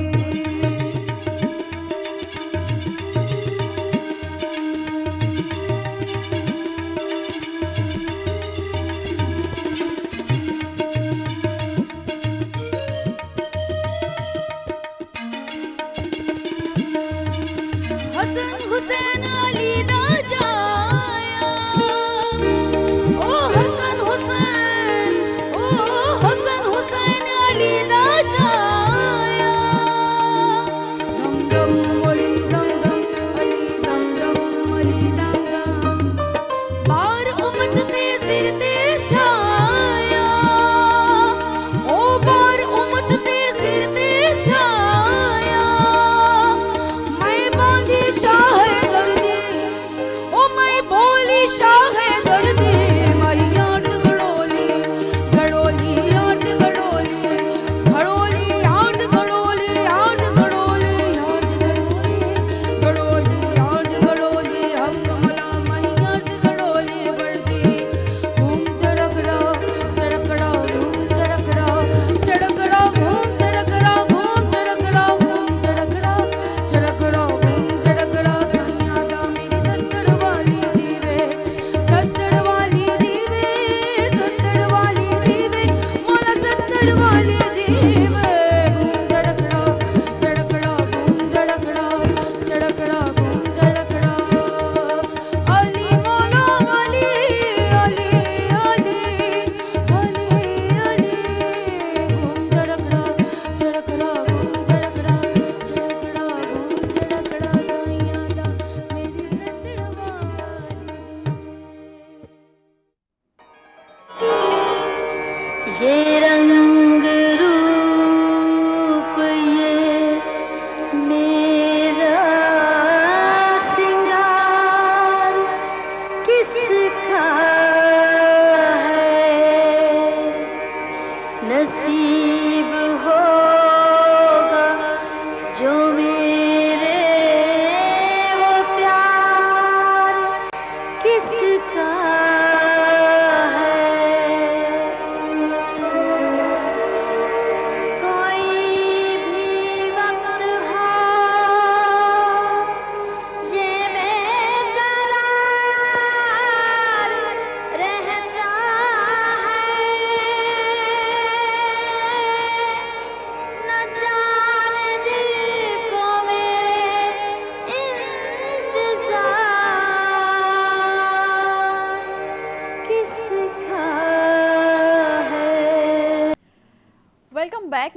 हसन हुसैन अली ना जाया, ओ हसन हुसैन, ओ हसन हुसैन अली ना जाया, दम दम अली दम दम अली दम दम अली दम दम बार उम्मत ते सिर ते छाया, ओ बार उम्मत ते सिर ते छाया, शाह दर्दी ओ मैं बोली शाह दर्दी माही याद गड़ोली गड़ोली याद गड़ोली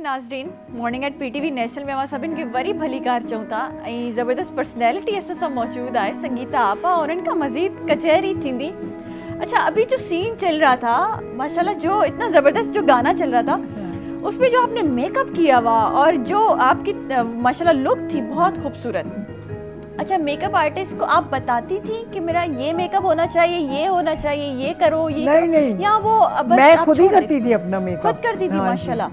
नाज़रीन, मॉर्निंग एट पीटीवी नेशनल में अवां सभिनि खे वरी भली कार चऊं था ऐं ज़बरदस्त पर्सनैलिटी असां सां मौजूद आहे संगीता आपा और इनका मज़ीद कचहरी थींदी। अच्छा, अभी जो सीन चल रहा था माशाल्लाह, जो इतना ज़बरदस्त जो गाना चल रहा था उसमें जो आपने मेकअप किया हुआ और जो आपकी माशाल्लाह लुक थी बहुत खूबसूरत। अच्छा, मेकअप आर्टिस्ट को आप बताती थी कि मेरा ये मेकअप होना चाहिए, ये होना चाहिए, ये करो, ये नहीं नहीं, या वो बस मैं खुद ही करती थी अपना मेकअप, खुद करती थी। माशाल्लाह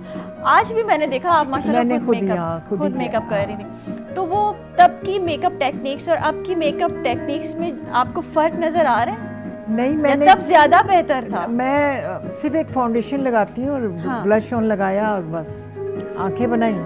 आज भी मैंने देखा आप माशाल्लाह खुद मेकअप कर रही थी। तो वो तब की मेकअप टेक्निक्स और अब की मेकअप टेक्निक्स में आपको फर्क नजर आ रहा है? नहीं, मैंने तब ज्यादा बेहतर था। मैं सिर्फ एक फाउंडेशन लगाती हूँ और ब्लश ऑन लगाया और बस आंखें बनाई,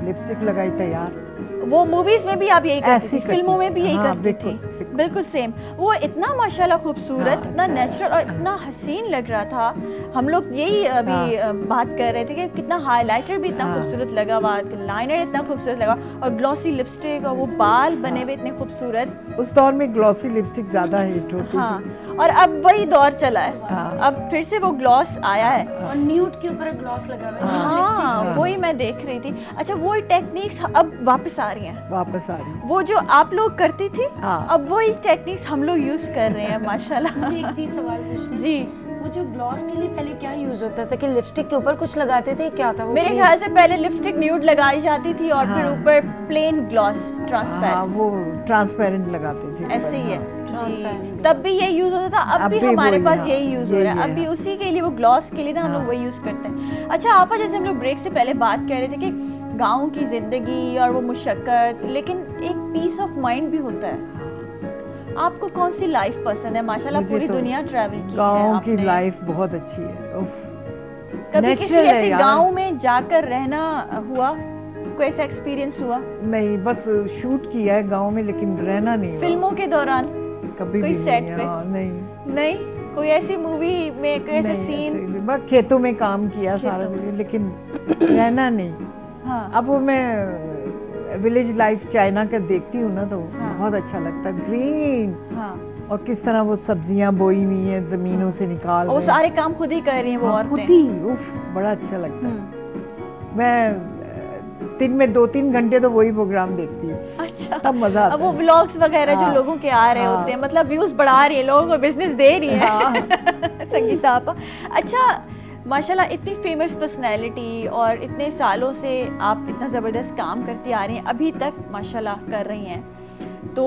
लिपस्टिक लगाई, तैयार। वो मूवीज में भी आप यही करती थी, फिल्मों में भी यही हाँ, करती थी, बिल्कुल सेम। वो इतना माशाल्लाह खूबसूरत, इतना नेचुरल और इतना हसीन लग रहा था। हम लोग यही अभी बात कर रहे थे कि कितना हाइलाइटर भी इतना खूबसूरत लगा हुआ, लाइनर इतना खूबसूरत लगा और ग्लॉसी लिपस्टिक और वो बाल बने हुए इतने खूबसूरत। उस दौर में ग्लॉसी लिपस्टिक ज्यादा हिट होती थी और अब वही दौर चला है। अब फिर से वो ग्लॉस आया है और न्यूड के ऊपर ग्लॉस लगा हुआ है। हाँ, वही मैं देख रही थी। अच्छा, वो टेक्निक्स अब वापस आ रही हैं, वापस आ रही है। वो जो आप लोग करती थी अब वही टेक्निक्स हम लोग यूज कर रहे हैं माशाल्लाह। मुझे एक चीज सवाल पूछना जी, वो जो ग्लॉस के लिए पहले क्या यूज होता था कि लिपस्टिक के ऊपर कुछ लगाते थे, क्या था वो? मेरे ख्याल से पहले लिपस्टिक न्यूड लगाई जाती थी और फिर ऊपर प्लेन ग्लॉस ट्रांसपेरेंट, वो ट्रांसपेरेंट लगाते थे, ऐसे ही है जी। तब भी ये यूज होता था, अब भी हमारे पास यही यूज हो रहा है। अब भी उसी के लिए, वो ग्लॉस के लिए ना हम लोग वही यूज करते हैं। अच्छा आपा, जैसे हम लोग ब्रेक से पहले बात कर रहे थे कि गाँव की जिंदगी और वो मुशक्कत, लेकिन एक पीस ऑफ माइंड भी होता है। आपको कौन सी लाइफ पसंद है? माशाल्लाह पूरी दुनिया ट्रैवल की है गाँव आपने। की लाइफ बहुत अच्छी है। कभी किसी ऐसे गाँव में जाकर रहना हुआ, कोई ऐसा एक्सपीरियंस हुआ? नहीं, बस शूट किया है गाँव में, लेकिन रहना नहीं। फिल्मों के दौरान कभी कोई भी सेट नहीं, पे? नहीं, कोई ऐसी मूवी में कोई ऐसा सीन? बस खेतों में काम किया सारा, लेकिन रहना नहीं। हाँ। अब वो मैं विलेज लाइफ चाइना का देखती हूँ ना, तो बहुत अच्छा लगता है, ग्रीन। और किस तरह वो सब्जियां बोई हुई हैं, जमीनों से निकाल वो सारे काम खुद ही कर रही हैं वो औरतें। खुद ही, उफ, बड़ा अच्छा लगता है। मैं दिन में 2-3 घंटे तो वही प्रोग्राम देखती हूँ। अच्छा, तब मजा आता है। अब वो व्लॉग्स वगैरह जो लोगों के आ रहे होते हैं, मतलब व्यूज बढ़ा रही है, लोगों को बिजनेस दे रही है संगीता आपा। अच्छा माशाल्लाह, इतनी फेमस पर्सनैलिटी और इतने सालों से आप इतना ज़बरदस्त काम करती आ रही हैं, अभी तक माशाल्लाह कर रही हैं। तो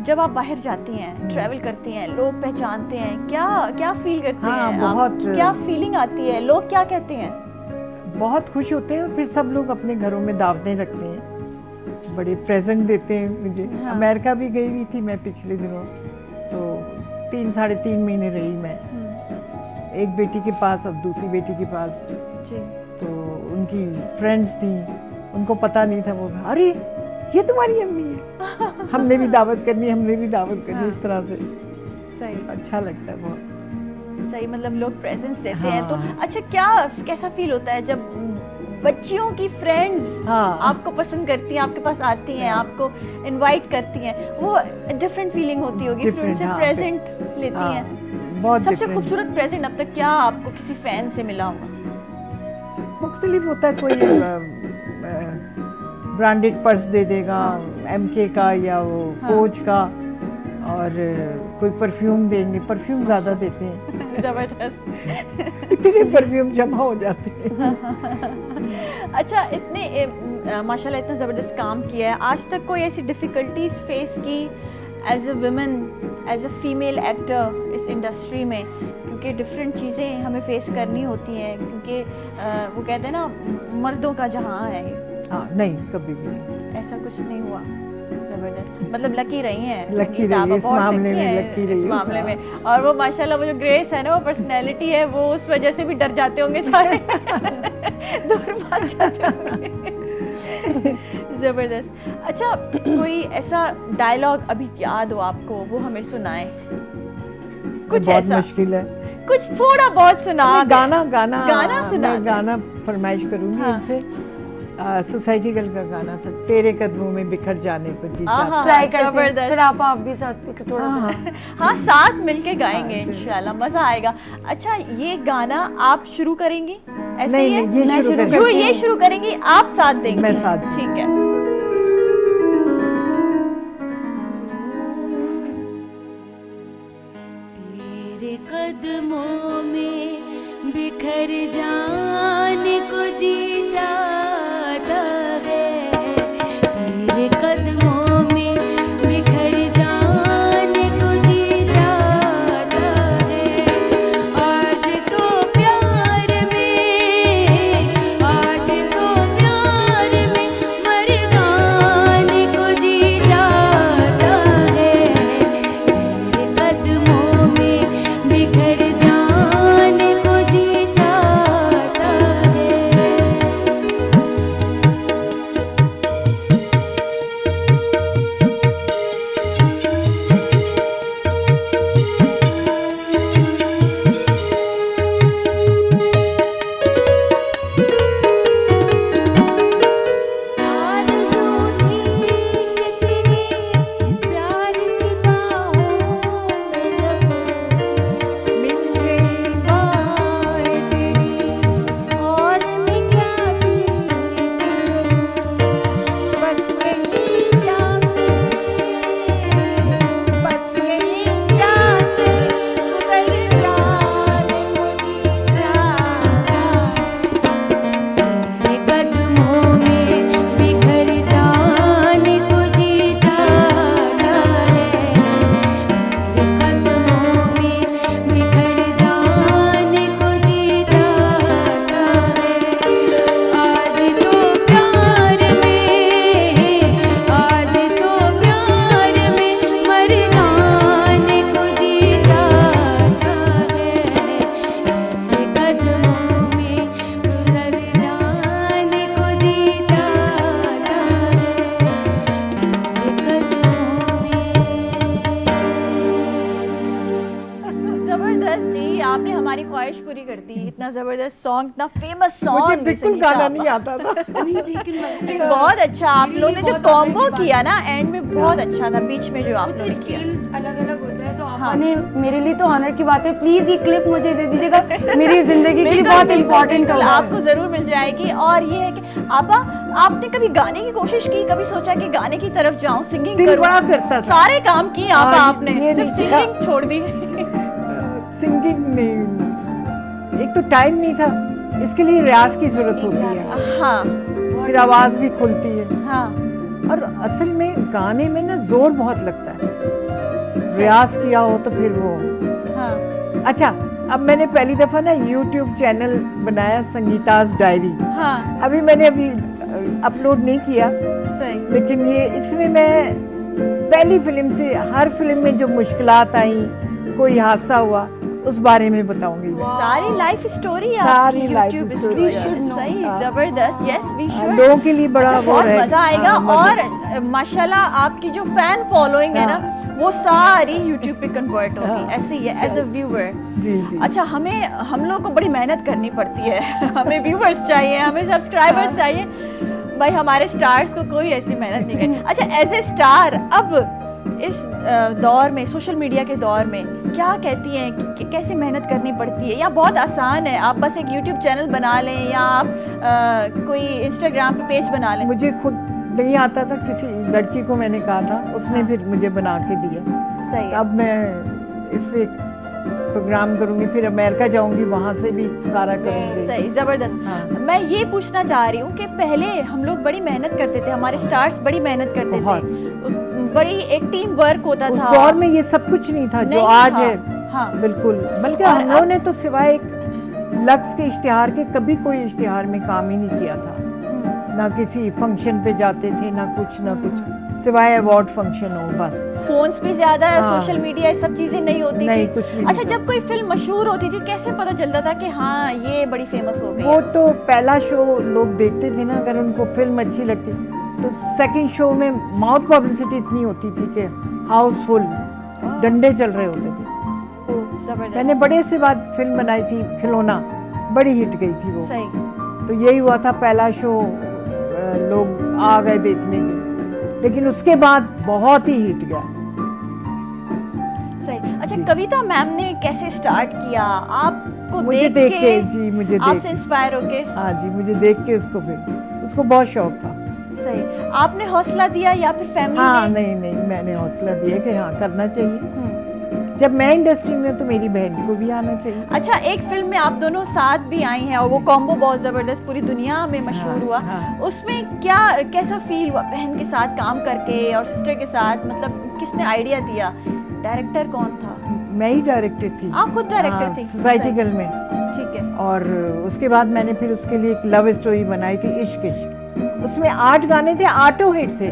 जब आप बाहर जाती हैं, ट्रैवल करती हैं, लोग पहचानते हैं, क्या फील करती हैं? बहुत क्या फीलिंग आती है? लोग क्या कहते हैं? बहुत खुश होते हैं और फिर सब लोग अपने घरों में दावतें रखते हैं, बड़े प्रेजेंट देते हैं मुझे। अमेरिका भी गई हुई थी मैं पिछले दिनों, तो 3-3.5 महीने रही मैं, एक बेटी के पास और दूसरी बेटी के पास जी। तो उनकी फ्रेंड्स थी, उनको पता नहीं था, वो अरे ये तुम्हारी अम्मी है, हमने भी दावत करनी, हमने भी दावत करनी। इस तरह से सही, अच्छा लगता है बहुत सही, मतलब लोग प्रेजेंस देते हैं। तो अच्छा, कैसा फील होता है जब बच्चियों की फ्रेंड्स आपको पसंद करती हैं, आपके पास आती हैं, आपको इनवाइट करती हैं? वो डिफरेंट फीलिंग होती होगी, फिर उनसे प्रेजेंट लेती हैं। सबसे खूबसूरत प्रेजेंट अब तक क्या आपको किसी फैन से मिला होगा? मुख्तलिफ होता है, कोई ब्रांडेड पर्स दे देगा MK का या वो कोच का, और कोई परफ्यूम देंगे, परफ्यूम ज़्यादा देते हैं जबरदस्त इतने परफ्यूम जमा हो जाते हैं। अच्छा, इतने माशाल्लाह इतना ज़बरदस्त काम किया है, आज तक कोई ऐसी डिफ़िकल्टीज फेस की as a woman, as a female actor इस इंडस्ट्री में? क्योंकि डिफरेंट चीज़ें हमें फेस करनी होती हैं, क्योंकि वो कहते हैं ना मर्दों का जहाँ है। नहीं, कभी भी नहीं, ऐसा कुछ नहीं हुआ। जबरदस्त, मतलब लकी रही हैं, लकी रही इस मामले में, लकी रही इस मामले में। और वो माशाल्लाह वो जो ग्रेस है ना, वो पर्सनैलिटी है, वो उस वजह से भी डर जाते होंगे सारे दूर भाग जाते होंगे। जबरदस्त। अच्छा, कोई ऐसा डायलॉग अभी याद हो आपको, वो हमें सुनाए? कुछ बहुत ऐसा मुश्किल है, कुछ थोड़ा बहुत सुना। गाना सुना, मैं गाना फरमाइश करूंगी इनसे। सोसाइटी गर्ल का गाना था, तेरे कदमों में बिखर जाने को जी चाहता। ट्राई करते हैं, फिर आप भी साथ में थोड़ा हाँ साथ मिलके गाएंगे इंशाल्लाह, मजा आएगा। अच्छा, ये गाना आप शुरू करेंगी ऐसे नहीं ही है? नहीं, ये शुरू करें। क्यों ये शुरू करेंगी, आप साथ देंगी? मैं साथ दूंगी। ठीक है। तेरे कदमों में बिखर जाने को जी चाहता है, तेरे कदमों में बिखर जाने को जी चाहता है। आज तो प्यार में, आज तो प्यार में मर जाने को जी चाहता है, तेरे कदमों में बिखर जाने को जी चाहता है। आरज़ू थी कि तेरे प्यार की बाहों में लगूं, मिल गई बाहें तेरी और मैं क्या जी करूं, बस यही जान से, बस यही जान से गुज़र जाने को जी चाहता है। तेरे कदमों में बिखर जाने को जी चाहता है, तेरे कदमों में बिखर जाने को जी चाहता है। आज तो प्यार में, आज तो प्यार में मर जाने को जी चाहता है, तेरे कदमों में गुजर जाने को जी चाहता है, तेरे कदमों में। जबरदस्त जी, आपने हमारी ख्वाहिश पूरी कर दी। इतना जबरदस्त सॉन्ग, इतना फेमस सॉन्ग। मुझे बिल्कुल गाना नहीं आता था। लेकिन बहुत अच्छा आप लोगों ने जो कॉम्बो किया ना एंड में, बहुत अच्छा था। बीच में जो आप लोगों ने किया, अलग अलग होता है, तो आपने मेरे लिए तो ऑनर की बात है। प्लीज ये क्लिप मुझे दे दीजिएगा, मेरी जिंदगी के लिए बहुत इम्पोर्टेंट होगा। आपको जरूर मिल जाएगी। और ये है कि आपा, आपने कभी गाने की कोशिश की, कभी सोचा कि गाने की तरफ जाऊं, सिंगिंग दिल करूं? बड़ा करता था। सारे काम किए आपा हाँ, आपने, ये सिर्फ नहीं किया। सिंगिंग छोड़ दी। सिंगिंग नहीं, एक तो टाइम नहीं था, इसके लिए रियाज की जरूरत होती है, हाँ फिर आवाज भी खुलती है। हाँ और असल में गाने में ना जोर बहुत लगता है, रियाज किया हो तो फिर वो। हाँ अच्छा, अब मैंने पहली दफा ना YouTube चैनल बनाया, संगीताज डायरी। हाँ अभी मैंने अपलोड नहीं किया, सही। लेकिन ये इसमें मैं पहली फिल्म से, हर फिल्म में जो मुश्किलात आई, कोई हादसा हुआ, उस बारे में बताऊंगी। सारी लाइफ स्टोरी, सारी life story, सही, जबरदस्त। यस वी शुड, लोगों के लिए बड़ा वो बहुत है। मजा आएगा। हाँ, मजा। और माशाल्लाह आपकी जो फैन फॉलोइंग है ना, वो सारी YouTube पे कन्वर्ट होगी। हाँ, ऐसे ही है, एज अ व्यूअर। जी जी। अच्छा, हम लोग को बड़ी मेहनत करनी पड़ती है। हमें व्यूअर्स चाहिए, हमें सब्सक्राइबर्स चाहिए। भाई हमारे स्टार्स को कोई ऐसी मेहनत नहीं करनी। अच्छा, एज ए स्टार अब इस दौर में, सोशल मीडिया के दौर में, क्या कहती हैं कि कैसे मेहनत करनी पड़ती है, या बहुत आसान है, आप बस एक YouTube चैनल बना लें, या आप कोई इंस्टाग्राम पे पेज बना लें? मुझे खुद नहीं आता था, किसी लड़की को मैंने कहा था, उसने फिर मुझे बना के दिया। सही। तो अब मैं इस पे प्रोग्राम करूंगी, फिर अमेरिका जाऊंगी, वहां से भी सारा करूंगी। सही, जबरदस्त। हाँ। मैं ये पूछना चाह रही हूँ कि पहले हम लोग बड़ी मेहनत करते थे, हमारे स्टार्स बड़ी मेहनत करते बहुत। थे, बड़ी एक टीम वर्क होता उस था। दौर में ये सब कुछ नहीं था जो नहीं आज था। है। हाँ। बिल्कुल। बल्कि और हम लोगों ने तो सिवाय एक लक्स के इश्तिहार के कभी कोई इश्तिहार में काम ही नहीं किया था। ना किसी फंक्शन पे जाते थे, ना कुछ ना कुछ, सिवाय अवार्ड फंक्शन हो बस। फोन्स पे ज्यादा, हाँ। सोशल मीडिया, ये सब चीजें नहीं होती नहीं, थी। कुछ भी नहीं अच्छा, था। जब कोई फिल्म मशहूर होती थी, कैसे पता चलता था कि हाँ ये बड़ी फेमस हो गई वो है? तो पहला शो लोग देखते थे ना, अगर उनको फिल्म अच्छी लगती तो सेकंड शो में माउथ पब्लिसिटी इतनी होती थी कि हाउसफुल, डंडे चल रहे होते थे। ओह, जबरदस्त। मैंने बड़े से बाद फिल्म बनाई थी खिलौना, बड़ी हिट गई थी वो। सही। तो यही हुआ था, पहला शो लोग आ गए देखने के, लेकिन उसके बाद बहुत ही हिट गया। सही। अच्छा, जी। कविता मैम ने कैसे स्टार्ट किया? आप को मुझे देख के जी, मुझे देख आपसे इंस्पायर होके? हाँ जी, मुझे देख के उसको बहुत शौक था। सही। आपने हौसला दिया या फिर फैमिली हाँ, ने? नहीं, मैंने हौसला दिया कि हाँ करना चाहिए। जब मैं इंडस्ट्री में तो मेरी बहन को भी आना चाहिए। अच्छा, एक फिल्म में आप दोनों साथ भी आई हैं और वो कॉम्बो बहुत जबरदस्त पूरी दुनिया में मशहूर हुआ। उसमें कैसा फील हुआ बहन के साथ काम करके और सिस्टर के साथ? मतलब किसने आइडिया दिया? डायरेक्टर कौन था? मैं ही डायरेक्टर थी। आप खुद डायरेक्टर थी? सोसाइटी गर्ल में। ठीक है। और उसके बाद मैंने फिर उसके लिए एक लव स्टोरी बनाई थी, इश्क इश्क। उसमें 8 गाने थे, 8 हिट थे।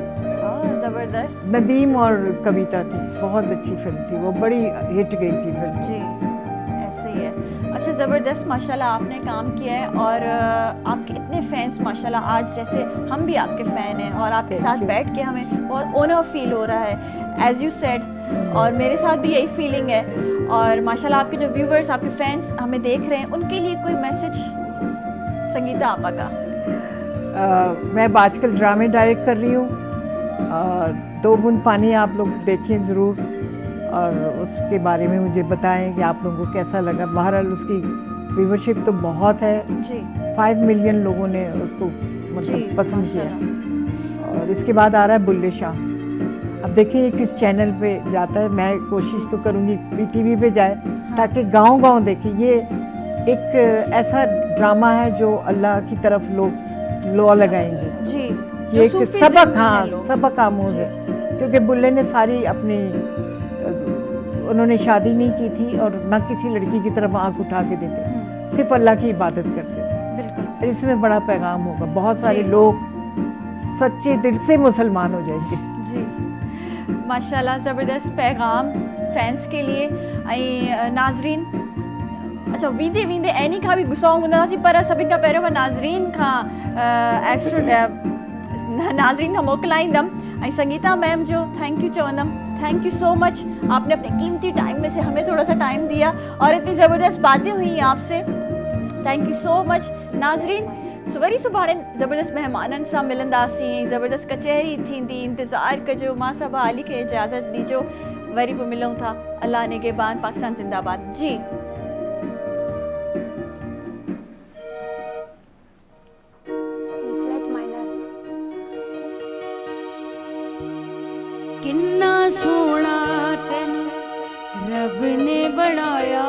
जबरदस्त। नदीम और कविता थी, बहुत अच्छी फिल्म थी वो, बड़ी हिट गई थी फिल्म। जी, ऐसे ही है। अच्छा, ज़बरदस्त माशाल्लाह आपने काम किया है और आपके इतने फैंस माशाल्लाह, आज जैसे हम भी आपके फ़ैन हैं और आपके साथ बैठ के हमें बहुत ऑनर फील हो रहा है एज़ यू सेड, और मेरे साथ भी यही फीलिंग है। और माशाल्लाह आपके जो व्यूवर्स, आपके फैंस हमें देख रहे हैं, उनके लिए कोई मैसेज संगीता आपा का? मैं आजकल ड्रामे डायरेक्ट कर रही हूँ। 2 बूंद पानी आप लोग देखें ज़रूर और उसके बारे में मुझे बताएं कि आप लोगों को कैसा लगा। बहरहाल उसकी व्यूवरशिप तो बहुत है जी। 5 मिलियन लोगों ने उसको मतलब पसंद किया। और इसके बाद आ रहा है बुल्ले शाह। अब देखिए ये किस चैनल पे जाता है। मैं कोशिश तो करूँगी PTV पे जाए ताकि गांव-गांव देखें। ये एक ऐसा ड्रामा है जो अल्लाह की तरफ लोग लॉ लगाएंगे जी। ये एक सबक, हाँ सबक आमोज है, क्योंकि बुल्ले ने सारी अपनी उन्होंने शादी नहीं की थी और ना किसी लड़की की तरफ आंख उठा के देते, सिर्फ अल्लाह की इबादत करते थे। बिल्कुल। इसमें बड़ा पैगाम होगा, बहुत सारे लोग सच्चे दिल से मुसलमान हो जाएंगे जी। माशाल्लाह ज़बरदस्त पैगाम फैंस के लिए। ऐं नाज़रीन, अच्छा वींदे वींदे एनी खां बि गुस्सा हूंदासीं, पर सभिनि खां पहिरियों मां नाज़रीन खां नाज़रीन खां मोकिलाईंदमि ऐं संगीता मैम जो थैंक यू चवंदमि। थैंक यू सो मच, आपने अपने कीमती टाइम में से हमें थोड़ा सा टाइम दिया और इतनी ज़बरदस्त बातें हुई आपसे। Thank you so much. नाज़रीन, वरी सुभाणे ज़बरदस्त महिमाननि सां मिलंदासीं, ज़बरदस्त कचहरी थींदी, इंतज़ारु कजो। मां सभा अली खे इजाज़त ॾिजो, वरी बि मिलूं था। अल्लाह निगहबान, पाकिस्तान ज़िंदाबाद जी। किन्ना सोना तेन रब ने बनाया।